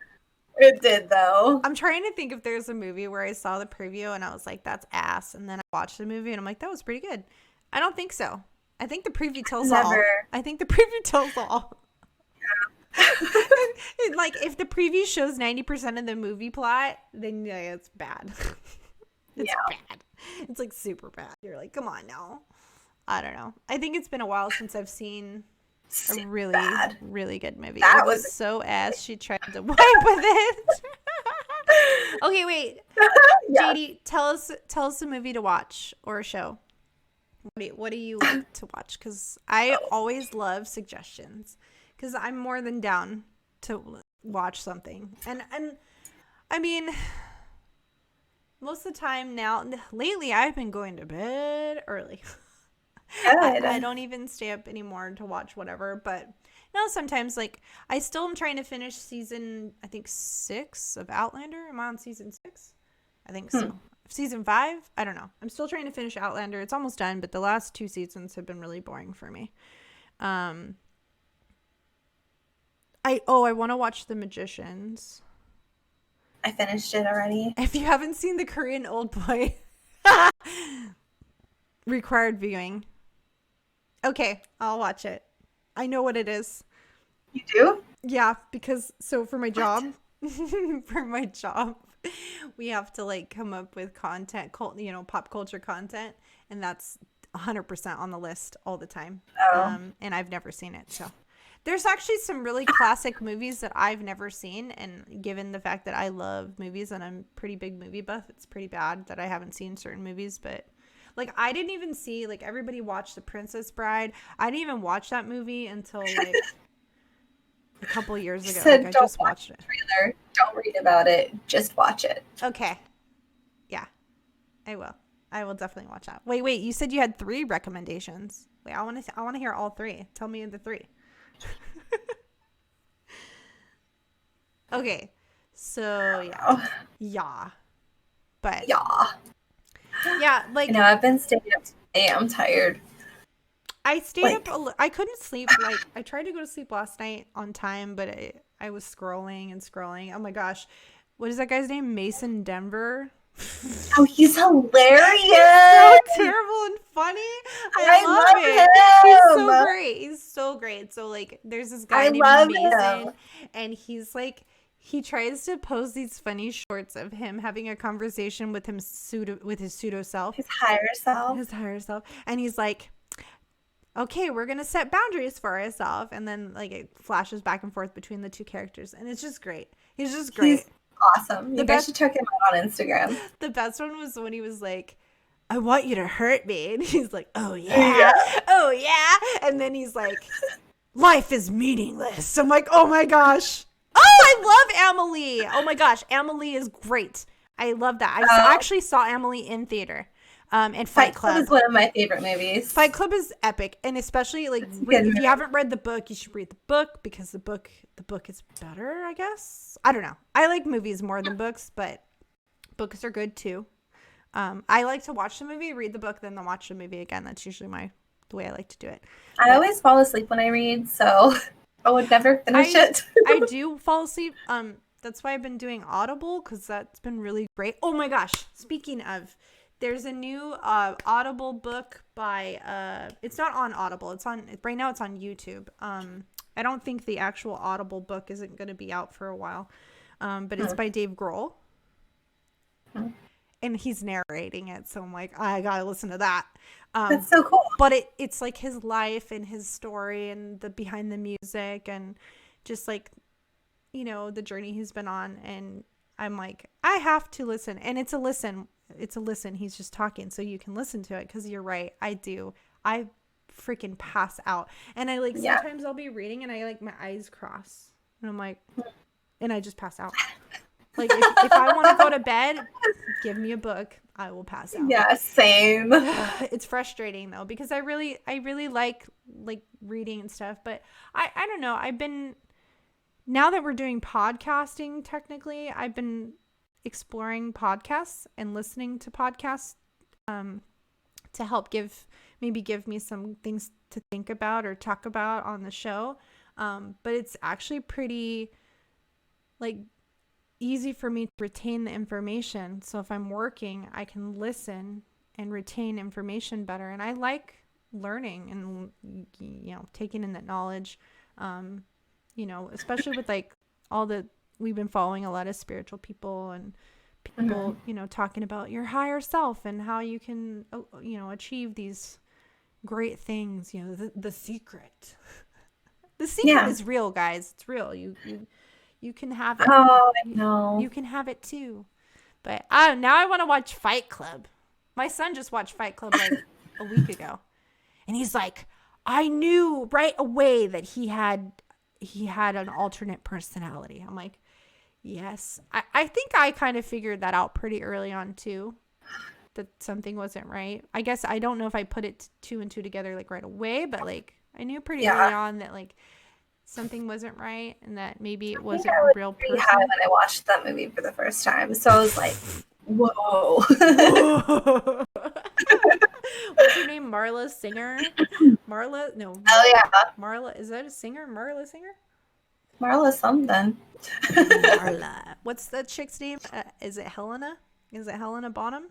B: It did though.
A: I'm trying to think if there's a movie where I saw the preview and I was like, that's ass, and then I watched the movie and I'm like, that was pretty good. I don't think so. I think the preview tells all. I think the preview tells all. Like, if the preview shows 90% of the movie plot, then yeah, it's bad. It's bad. It's like super bad. You're like, come on now. I don't know. I think it's been a while since I've seen a really, really good movie. That was so ass. She tried to wipe with it. Okay, wait. Yeah. JD, tell us a movie to watch or a show. What do you like to watch? Because I always love suggestions. Because I'm more than down to watch something. And I mean, most of the time now, lately I've been going to bed early. I don't even stay up anymore to watch whatever. But no, sometimes like I still am trying to finish season, I think 6 of Outlander. Am I on season 6? I think so. Season 5? I don't know. I'm still trying to finish Outlander. It's almost done, but the last 2 seasons have been really boring for me. I want to watch The Magicians.
B: I finished it already.
A: If you haven't seen the Korean Old Boy, required viewing. Okay, I'll watch it. I know what it is.
B: You do?
A: Yeah, because for my job, we have to like come up with content, pop culture content, and that's 100% on the list all the time. And I've never seen it, so There's actually some really classic movies that I've never seen, and given the fact that I love movies and I'm pretty big movie buff, it's pretty bad that I haven't seen certain movies. But like, I didn't even see, like, everybody watched The Princess Bride. I didn't even watch that movie until like a couple years ago. Like, I just watched it.
B: Trailer. Don't read about it. Just watch it.
A: Okay. Yeah, I will. I will definitely watch that. Wait. You said you had 3 recommendations. Wait, I want to hear all 3. Tell me the 3. Okay. So yeah. But yeah, like,
B: I've been staying up today. I'm tired.
A: I stayed up. I couldn't sleep. Like, I tried to go to sleep last night on time, but I was scrolling and scrolling. Oh my gosh, what is that guy's name? Mason Denver.
B: Oh, he's hilarious.
A: He's so terrible and funny. I love it.
B: Him.
A: He's so great. He's so great. So like, there's this guy named Mason, and he's like, he tries to post these funny shorts of him having a conversation with his pseudo self,
B: his higher self,
A: and he's like, okay, we're gonna set boundaries for ourselves, and then like it flashes back and forth between the 2 characters, and it's just great. He's just great.
B: He's awesome. You guys should check him out on Instagram.
A: The best one was when he was like, I want you to hurt me, and he's like, oh yeah. Oh yeah, and then he's like, life is meaningless. I'm like, oh my gosh. Oh, I love Amelie. Oh my gosh, Amelie is great. I love that. I actually saw Amelie in theater. And Fight Club
B: is one of my favorite movies.
A: Fight Club is epic, and especially like if you haven't read the book, you should read the book, because the book is better, I guess. I don't know. I like movies more than books, but books are good too. I like to watch the movie, read the book, then watch the movie again. That's usually the way I like to do it.
B: I always fall asleep when I read, so I would never finish it.
A: I do fall asleep. That's why I've been doing Audible, because that's been really great. Oh my gosh! Speaking of, there's a new Audible book by it's not on Audible. It's on right now. It's on YouTube. I don't think the actual Audible book isn't going to be out for a while. But it's by Dave Grohl. And he's narrating it, so I'm like, I gotta listen to that.
B: That's so cool.
A: But it's like his life and his story and the behind the music and just like, you know, the journey he's been on. And I'm like, I have to listen. And it's a listen. He's just talking, so you can listen to it, because you're right. I freaking pass out. And I sometimes I'll be reading and I like my eyes cross and I'm like, and I just pass out. Like if I want to go to bed, give me a book, I will pass out.
B: Yeah, same.
A: It's frustrating though, because I really like reading and stuff, but I don't know. Now that we're doing podcasting, technically, I've been exploring podcasts and listening to podcasts to help give me some things to think about or talk about on the show. But it's actually pretty easy for me to retain the information. So if I'm working, I can listen and retain information better. And I like learning and, you know, taking in that knowledge, you know, especially with we've been following a lot of spiritual people and people, you know, talking about your higher self and how you can, you know, achieve these great things, you know, the secret. The secret is real, guys. It's real. You can have it.
B: Oh, I know.
A: You can have it too. But now I want to watch Fight Club. My son just watched Fight Club a week ago. And he's like, I knew right away that he had an alternate personality. I'm like, yes. I think I kind of figured that out pretty early on too, that something wasn't right. I guess I don't know if I put it 2 and 2 together right away, but I knew pretty early on that something wasn't right and that maybe it wasn't a real person.
B: When I watched that movie for the first time, so I was like, whoa.
A: What's her name? Marla Singer? Marla? No.
B: Oh yeah.
A: Marla, is that a singer? Marla Singer?
B: Marla something.
A: Marla. What's that chick's name? Is it Helena? Is it Helena Bonham?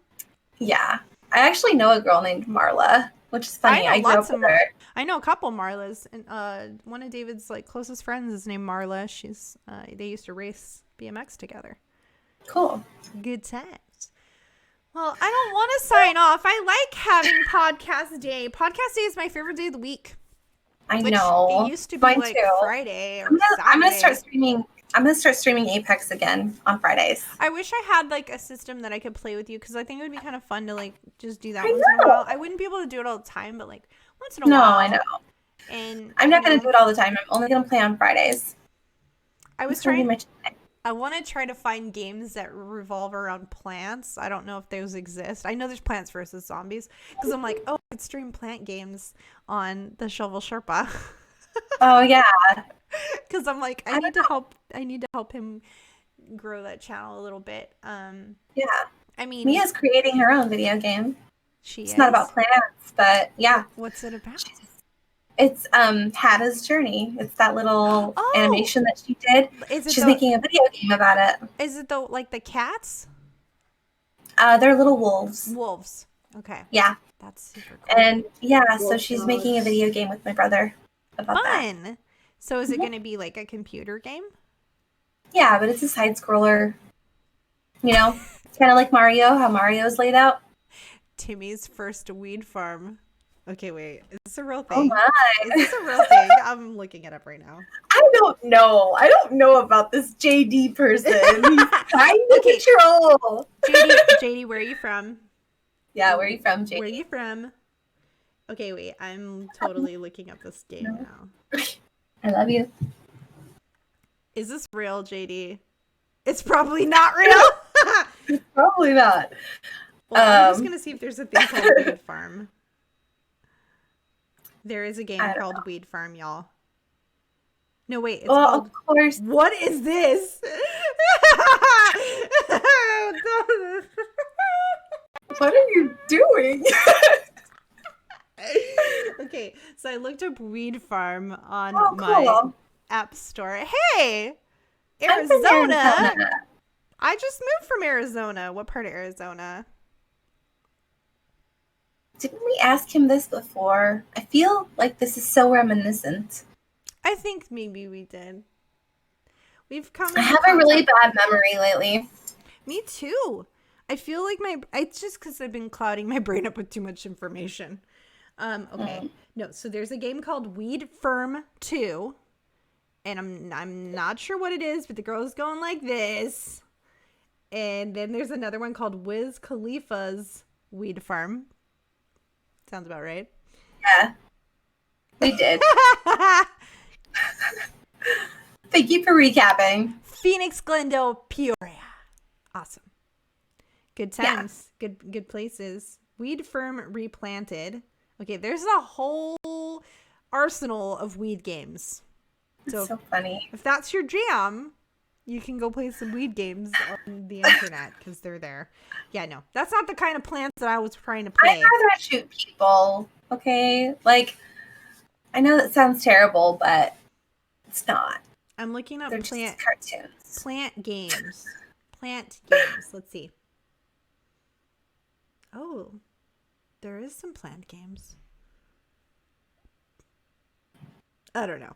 B: Yeah. I actually know a girl named Marla, which is funny. I grew up with her.
A: I know a couple Marlas, and one of David's closest friends is named Marla. She's they used to race BMX together.
B: Cool.
A: Good times. Well, I don't want to sign off. I like having podcast day. Podcast day is my favorite day of the week.
B: I
A: Which
B: know.
A: it used to be
B: Mine
A: like
B: too.
A: Friday or
B: I'm gonna start
A: Saturday.
B: streaming. I'm gonna start streaming Apex again on Fridays.
A: I wish I had like a system that I could play with you because I think it would be kind of fun to like just do that
B: I
A: once in a
B: know.
A: while. I wouldn't be able to do it all the time, but like once in a
B: No,
A: while.
B: I know.
A: And
B: I'm not gonna do it all the time. I'm only gonna play on Fridays.
A: I was
B: It's gonna be
A: trying.
B: my time.
A: I want to try to find games that revolve around plants. I don't know if those exist. I know there's Plants vs Zombies because I'm like, oh, I could stream plant games on the Shovel Sherpa.
B: Oh yeah.
A: Because I'm like, I need to help. I need to help him grow that channel a little bit.
B: Yeah.
A: I mean,
B: Mia's creating her own video game.
A: she
B: It's
A: is.
B: not about plants, but yeah.
A: What's it about?
B: It's Hada's Journey. It's that little animation that she did.
A: Is it
B: She's making a video game about it.
A: Is it the like the cats?
B: They're little wolves.
A: Wolves. Okay.
B: Yeah.
A: That's super cool.
B: And yeah, so she's making a video game with my brother about that.
A: Fun. So is it going to be like a computer game?
B: Yeah, but it's a side scroller. You know, it's kind of like Mario, how Mario's laid out.
A: Timmy's first weed farm. Okay, wait. Is this a real
B: Oh
A: thing?
B: my.
A: Is this a real thing? I'm looking it up right now.
B: I don't know. I don't know about this JD person. He's kind of a troll.
A: JD, where are you from?
B: Yeah, where are you from, JD?
A: Where are you from? Okay, wait. I'm totally looking up this game now.
B: I love you.
A: Is this real, JD? It's probably not real.
B: Probably not.
A: Well, I'm just going to see if there's a thing called Weed Farm. There is a game called Weed Farm, y'all. No, wait. It's called...
B: Of course.
A: What is this?
B: What are you doing?
A: Okay, so I looked up Weed Farm on
B: cool.
A: my app store. Hey! Arizona! I just moved from Arizona. What part of Arizona?
B: Didn't we ask him this before? I feel like this is so reminiscent.
A: I think maybe we did. We've come.
B: I have a really bad memory lately.
A: Me too. I feel like it's just because I've been clouding my brain up with too much information. Okay. No, so there's a game called Weed Firm 2. And I'm not sure what it is, but the girl's going like this. And then there's another one called Wiz Khalifa's Weed Farm. Sounds about right.
B: Yeah. We did. Thank you for recapping.
A: Phoenix, Glendale, Peoria. Awesome. Good times. Yeah. Good places. Weed Firm Replanted. Okay, there's a whole arsenal of weed games.
B: So funny.
A: If that's your jam, you can go play some weed games on the internet because they're there. Yeah, no, that's not the kind of plants that I was trying to play.
B: I'd rather shoot people, okay? Like, I know that sounds terrible, but it's not.
A: I'm looking up
B: just cartoons.
A: Plant games. Plant games. Let's see. Oh, there is some plant games. I don't know.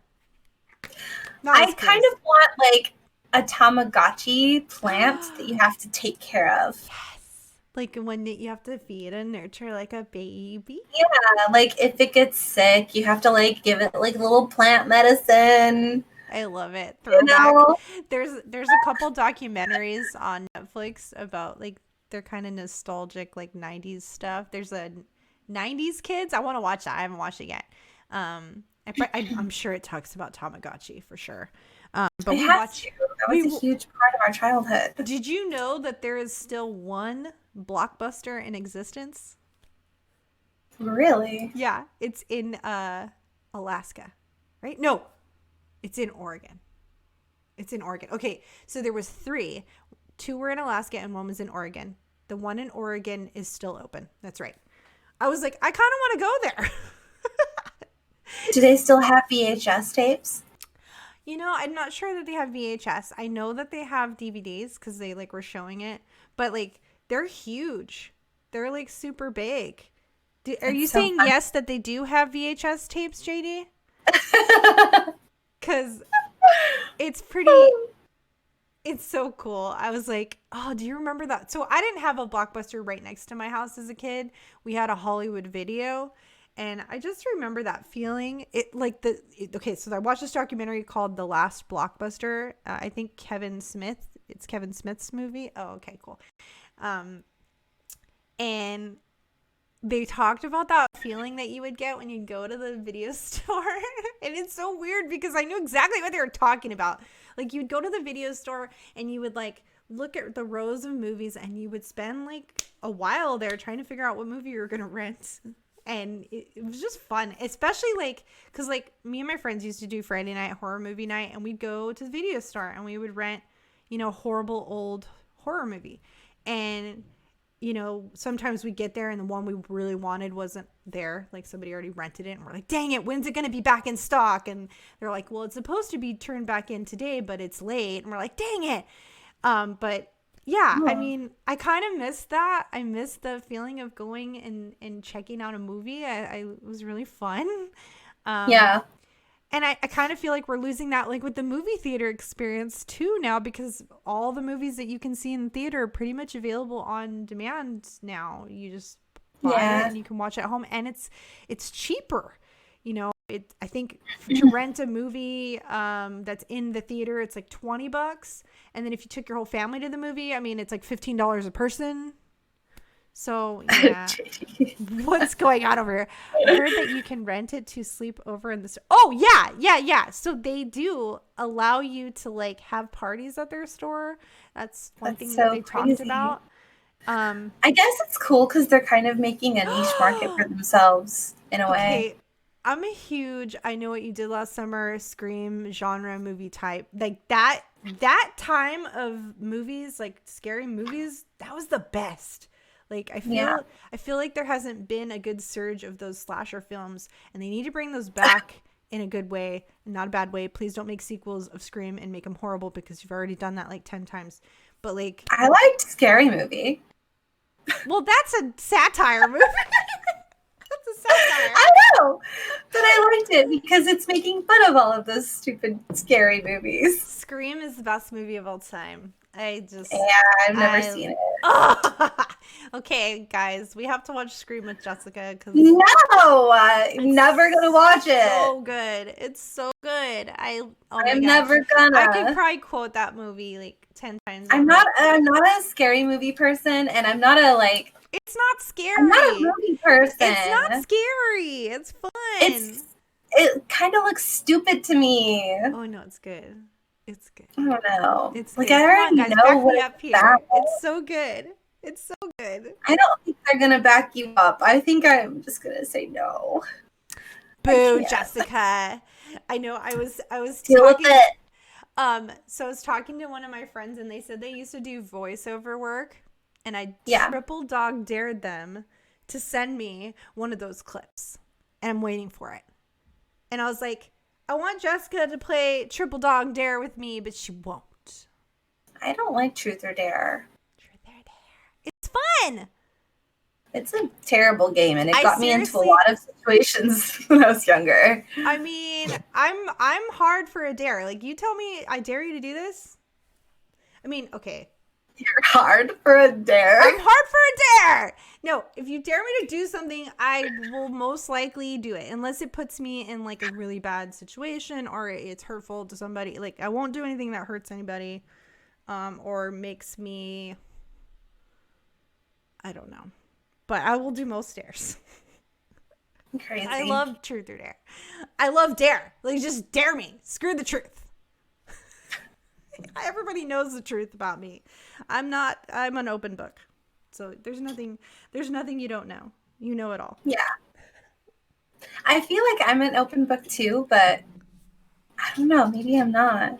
B: I kind of want like a Tamagotchi plant that you have to take care of.
A: Yes. Like when you have to feed and nurture like a baby.
B: Yeah, like if it gets sick, you have to like give it like little plant medicine.
A: I love it.
B: You know?
A: There's a couple documentaries on Netflix about like they're kind of nostalgic like 90s stuff. There's a 90s Kids. I want to watch that. I haven't watched it yet. I'm sure it talks about Tamagotchi for sure. But
B: that was a huge part of our childhood.
A: Did you know that there is still one Blockbuster in existence?
B: Really?
A: Yeah, it's in Alaska, right? No, it's in Oregon. It's in Oregon. Okay, so there was 3. 2 were in Alaska and 1 was in Oregon. The one in Oregon is still open. That's right. I was like, I kind of want to go there.
B: Do they still have VHS tapes?
A: You know, I'm not sure that they have VHS. I know that they have DVDs because they like were showing it, but like they're huge. They're like super big. Are you saying yes that they do have VHS tapes, JD? Because it's so cool. I was like, oh, do you remember that? So I didn't have a Blockbuster right next to my house as a kid. We had a Hollywood Video. And I just remember that feeling. Okay, so I watched this documentary called The Last Blockbuster. I think it's Kevin Smith's movie. Oh, okay, cool. And they talked about that feeling that you would get when you go to the video store. And it's so weird because I knew exactly what they were talking about. Like, you'd go to the video store and you would like look at the rows of movies and you would spend like a while there trying to figure out what movie you were going to rent. And it was just fun, especially like, because like me and my friends used to do Friday night horror movie night, and we'd go to the video store and we would rent, horrible old horror movie. And, sometimes we get there and the one we really wanted wasn't there. Like, somebody already rented it and we're like, dang it, when's it going to be back in stock? And they're like, well, it's supposed to be turned back in today, but it's late. And we're like, dang it. But yeah, I mean, I kind of missed that. I missed the feeling of going and checking out a movie. It was really fun.
B: Yeah.
A: And I kind of feel like we're losing that, like, with the movie theater experience too now, because all the movies that you can see in the theater are pretty much available on demand now. You just buy it and you can watch it at home, and it's cheaper. I think to rent a movie that's in the theater, it's like $20, and then if you took your whole family to the movie, I mean, it's like $15 a person. So yeah, what's going on over here? I heard that you can rent it to sleep over in the store. Oh yeah. So they do allow you to like have parties at their store. That's one thing that they talked about.
B: I guess it's cool because they're kind of making a niche market for themselves in a way.
A: I'm a huge I Know What You Did Last Summer Scream genre movie type. Like that time of movies, like scary movies, that was the best. Like, I feel like there hasn't been a good surge of those slasher films, and they need to bring those back in a good way and not a bad way. Please don't make sequels of Scream and make them horrible, because you've already done that like 10 times. But like,
B: I liked Scary Movie.
A: Well, that's a satire movie. That's a satire.
B: I know, but I liked it because it's making fun of all of those stupid scary movies.
A: Scream is the best movie of all time. I've
B: never seen it.
A: Oh, okay, guys, we have to watch Scream with Jessica.
B: No, I'm never gonna watch it.
A: So good, it's so good.
B: I'm never gonna.
A: I could probably quote that movie like 10 times.
B: I'm not a scary movie person, and I'm not a like.
A: It's not scary.
B: I'm not a movie person.
A: It's not scary. It's fun.
B: It kind of looks stupid to me.
A: Oh no, it's good. It's good.
B: I don't know.
A: It's
B: like
A: good.
B: I already know what it's about.
A: It's so good. It's so good.
B: I don't think they're gonna back you up. I think I'm just gonna say no.
A: Boo, Jessica. I know. I was
B: Deal
A: talking.
B: With it.
A: So I was talking to one of my friends, and they said they used to do voiceover work, and I triple dog dared them to send me one of those clips, and I'm waiting for it. And I was like, I want Jessica to play Triple Dog Dare with me, but she won't.
B: I don't like Truth or Dare.
A: Truth or Dare. It's fun.
B: It's a terrible game, and it got me into a lot of situations when I was younger.
A: I mean, I'm hard for a dare. Like, you tell me I dare you to do this. I mean, okay.
B: You're hard for a dare?
A: I'm hard for a dare. No, if you dare me to do something, I will most likely do it. Unless it puts me in like a really bad situation or it's hurtful to somebody. Like, I won't do anything that hurts anybody or makes me, I don't know. But I will do most dares.
B: Crazy.
A: I love Truth or Dare. I love dare. Like, just dare me. Screw the truth. Everybody knows the truth about me. I'm an open book. So there's nothing you don't know. You know it all.
B: Yeah. I feel like I'm an open book too, but I don't know. Maybe I'm not.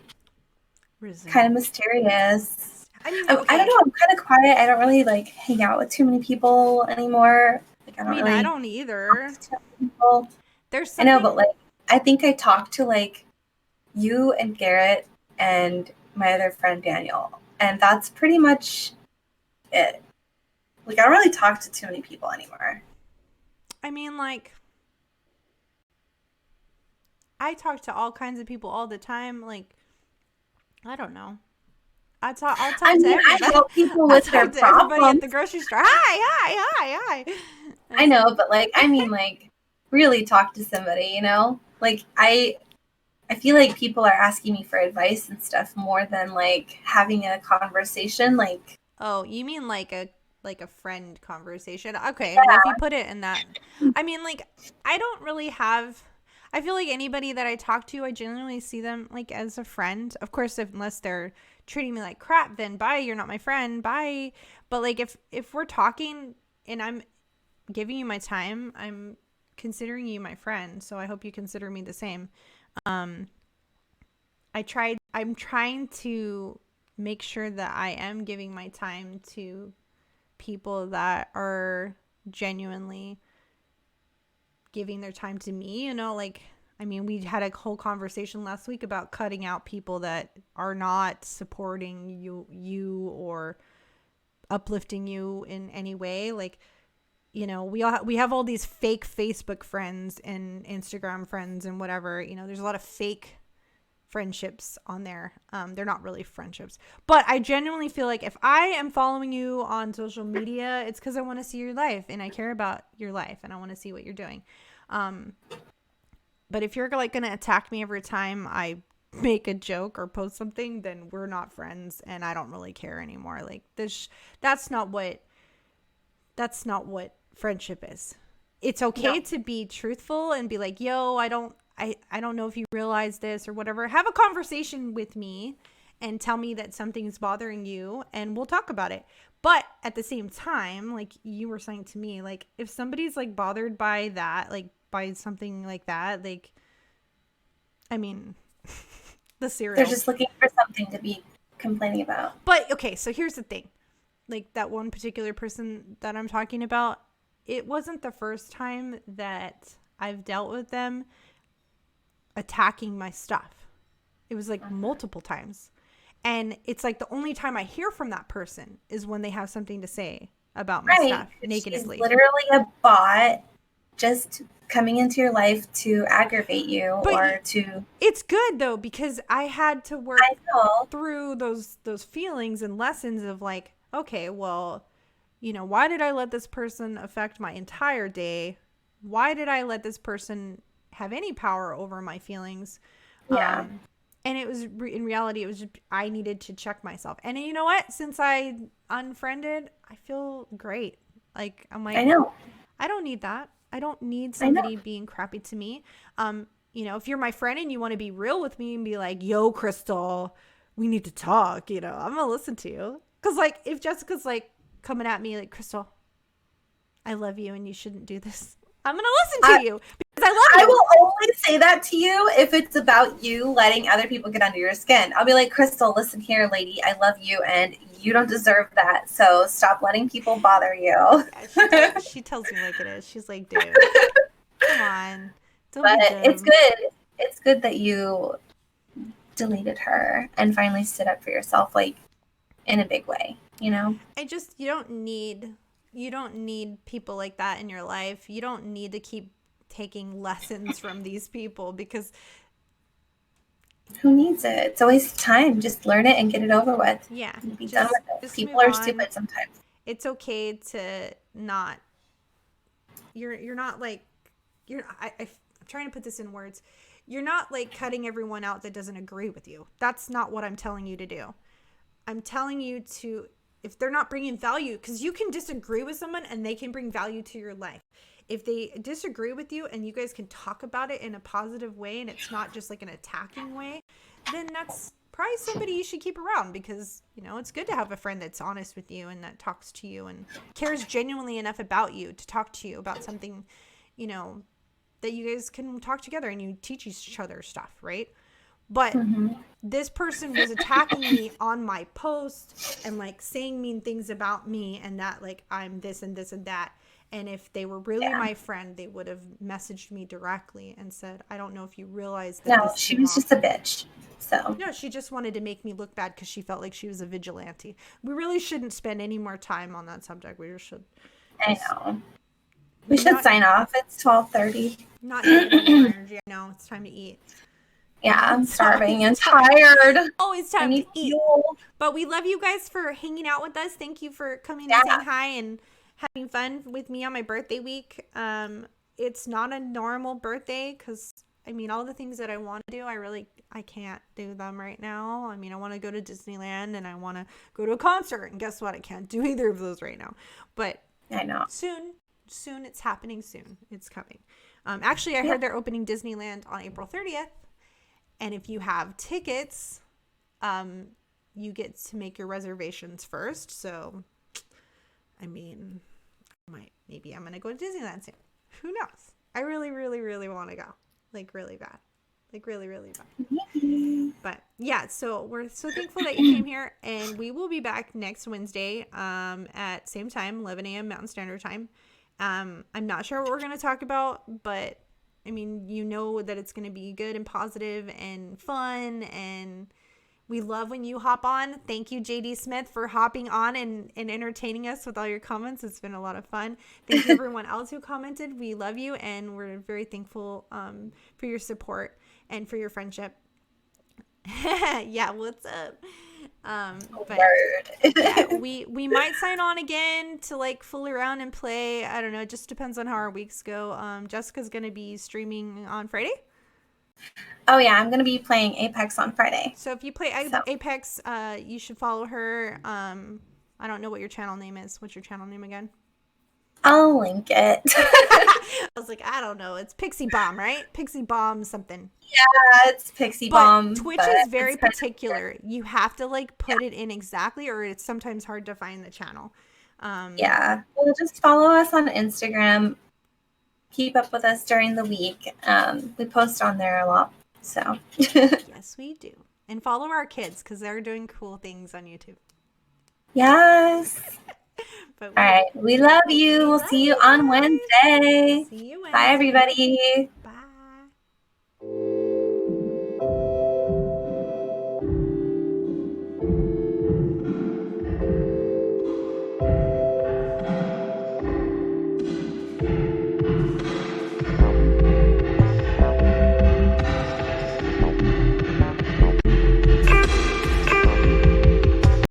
B: Kind of mysterious. I mean, okay. I don't know. I'm kind of quiet. I don't really like hang out with too many people anymore. Like,
A: I don't either. There's something...
B: I know, but like, I think I talked to like you and Garrett and my other friend Daniel, and that's pretty much it. Like, I don't really talk to too many people anymore.
A: I mean, like, I talk to all kinds of people all the time. Like, I don't know. I'll talk to everybody.
B: I help people with their problems.
A: Everybody at the grocery store. Hi.
B: I know, but like, I mean, like really talk to somebody, you know? Like I feel like people are asking me for advice and stuff more than like having a conversation. Like,
A: Oh, you mean like a friend conversation? Okay, well, if
B: yeah,
A: you put it in that, I mean, like, I don't really have. I feel like anybody that I talk to, I genuinely see them like as a friend. Of course, unless they're treating me like crap, then bye, you're not my friend, bye. But like if we're talking and I'm giving you my time, I'm considering you my friend. So I hope you consider me the same. Um, I'm trying to make sure that I am giving my time to people that are genuinely giving their time to me, you know, like, I mean, we had a whole conversation last week about cutting out people that are not supporting you or uplifting you in any way. Like, you know, we have all these fake Facebook friends and Instagram friends and whatever. You know, there's a lot of fake friendships on there. They're not really friendships, but I genuinely feel like if I am following you on social media, it's because I want to see your life and I care about your life and I want to see what you're doing. But if you're like going to attack me every time I make a joke or post something, then we're not friends and I don't really care anymore. Like that's not what friendship is. It's okay to be truthful and be like, yo, I don't know if you realize this or whatever. Have a conversation with me and tell me that something's bothering you and we'll talk about it. But at the same time, like you were saying to me, like if somebody's like bothered by that, like by something like that, like, I mean, the cereal.
B: they're just looking for something to be complaining about.
A: But okay, so here's the thing. Like that one particular person that I'm talking about, it wasn't the first time that I've dealt with them attacking my stuff. It was like multiple times. And it's like the only time I hear from that person is when they have something to say about my stuff negatively.
B: She's literally a bot just coming into your life to aggravate you to.
A: It's good though, because I had to work through those feelings and lessons of like, okay, well, you know, why did I let this person affect my entire day? Why did I let this person have any power over my feelings?
B: Yeah.
A: And it was, in reality, it was just, I needed to check myself. And you know what? Since I unfriended, I feel great. Like, I'm like,
B: I know.
A: I don't need that. I don't need somebody being crappy to me. You know, if you're my friend and you want to be real with me and be like, yo, Krystal, we need to talk, you know, I'm going to listen to you. Because, like, if Jessica's, like, coming at me like, Krystal, I love you and you shouldn't do this, I'm going to listen to you because I love you.
B: I will only say that to you if it's about you letting other people get under your skin. I'll be like, Krystal, listen here, lady. I love you and you don't deserve that. So stop letting people bother you.
A: Yeah, she tells me like it is. She's like, dude, come on. Don't
B: but
A: be dumb.
B: it's good. It's good that you deleted her and finally stood up for yourself, like, in a big way, you know?
A: You don't need people like that in your life. You don't need to keep taking lessons from these people because
B: who needs it? It's a waste of time. Just learn it and get it over with.
A: Yeah.
B: Be done with it. People are stupid sometimes.
A: It's okay to not. You're not like I'm trying to put this in words. You're not like cutting everyone out that doesn't agree with you. That's not what I'm telling you to do. I'm telling you to, if they're not bringing value, because you can disagree with someone and they can bring value to your life. If they disagree with you and you guys can talk about it in a positive way and it's not just like an attacking way, then that's probably somebody you should keep around because, you know, it's good to have a friend that's honest with you and that talks to you and cares genuinely enough about you to talk to you about something, you know, that you guys can talk together and you teach each other stuff, right? But this person was attacking me on my post and like saying mean things about me and that like I'm this and this and that. And if they were really my friend, they would have messaged me directly and said, I don't know if you realize that. No,
B: she was just a bitch. So
A: no, she just wanted to make me look bad because she felt like she was a vigilante. We really shouldn't spend any more time on that subject. We just should.
B: I know. We should sign off. It's 12:30.
A: Not getting more energy. I know it's time to eat.
B: Yeah, I'm starving and tired.
A: Always time to eat. Fuel. But we love you guys for hanging out with us. Thank you for coming and saying hi and having fun with me on my birthday week. it's not a normal birthday because I mean, all the things that I want to do, I can't do them right now. I mean, I want to go to Disneyland and I want to go to a concert, and guess what? I can't do either of those right now. But
B: I know.
A: soon, it's happening soon. It's coming. Actually, I heard they're opening Disneyland on April 30th. And if you have tickets, you get to make your reservations first. So, I mean, maybe I'm going to go to Disneyland soon. Who knows? I really, really, really want to go. Like, really bad. Like, really, really bad. But, yeah, so we're so thankful that you came here. And we will be back next Wednesday at same time, 11 a.m. Mountain Standard Time. I'm not sure what we're going to talk about, but, I mean, you know that it's going to be good and positive and fun, and we love when you hop on. Thank you, JD Smith, for hopping on and entertaining us with all your comments. It's been a lot of fun. Thank you, everyone else who commented. We love you, and we're very thankful for your support and for your friendship. Yeah, what's up? But yeah, we might sign on again to like fool around and play. I don't know. It just depends on how our weeks go. Jessica's gonna be streaming on Friday.
B: Oh yeah, I'm gonna be playing Apex on Friday.
A: So if you play Apex, you should follow her. I don't know what your channel name is. What's your channel name again?
B: I'll link it.
A: I was like, I don't know. It's Pixie Bomb, right? Pixie Bomb something.
B: Yeah, it's Pixie Bomb.
A: Twitch is very particular. You have to like put it in exactly, or it's sometimes hard to find the channel.
B: Yeah. Well, just follow us on Instagram. Keep up with us during the week. We post on there a lot. So
A: yes, we do. And follow our kids because they're doing cool things on YouTube.
B: Yes. All right. We love you. We'll see you on Wednesday.
A: See you Wednesday.
B: Bye, everybody.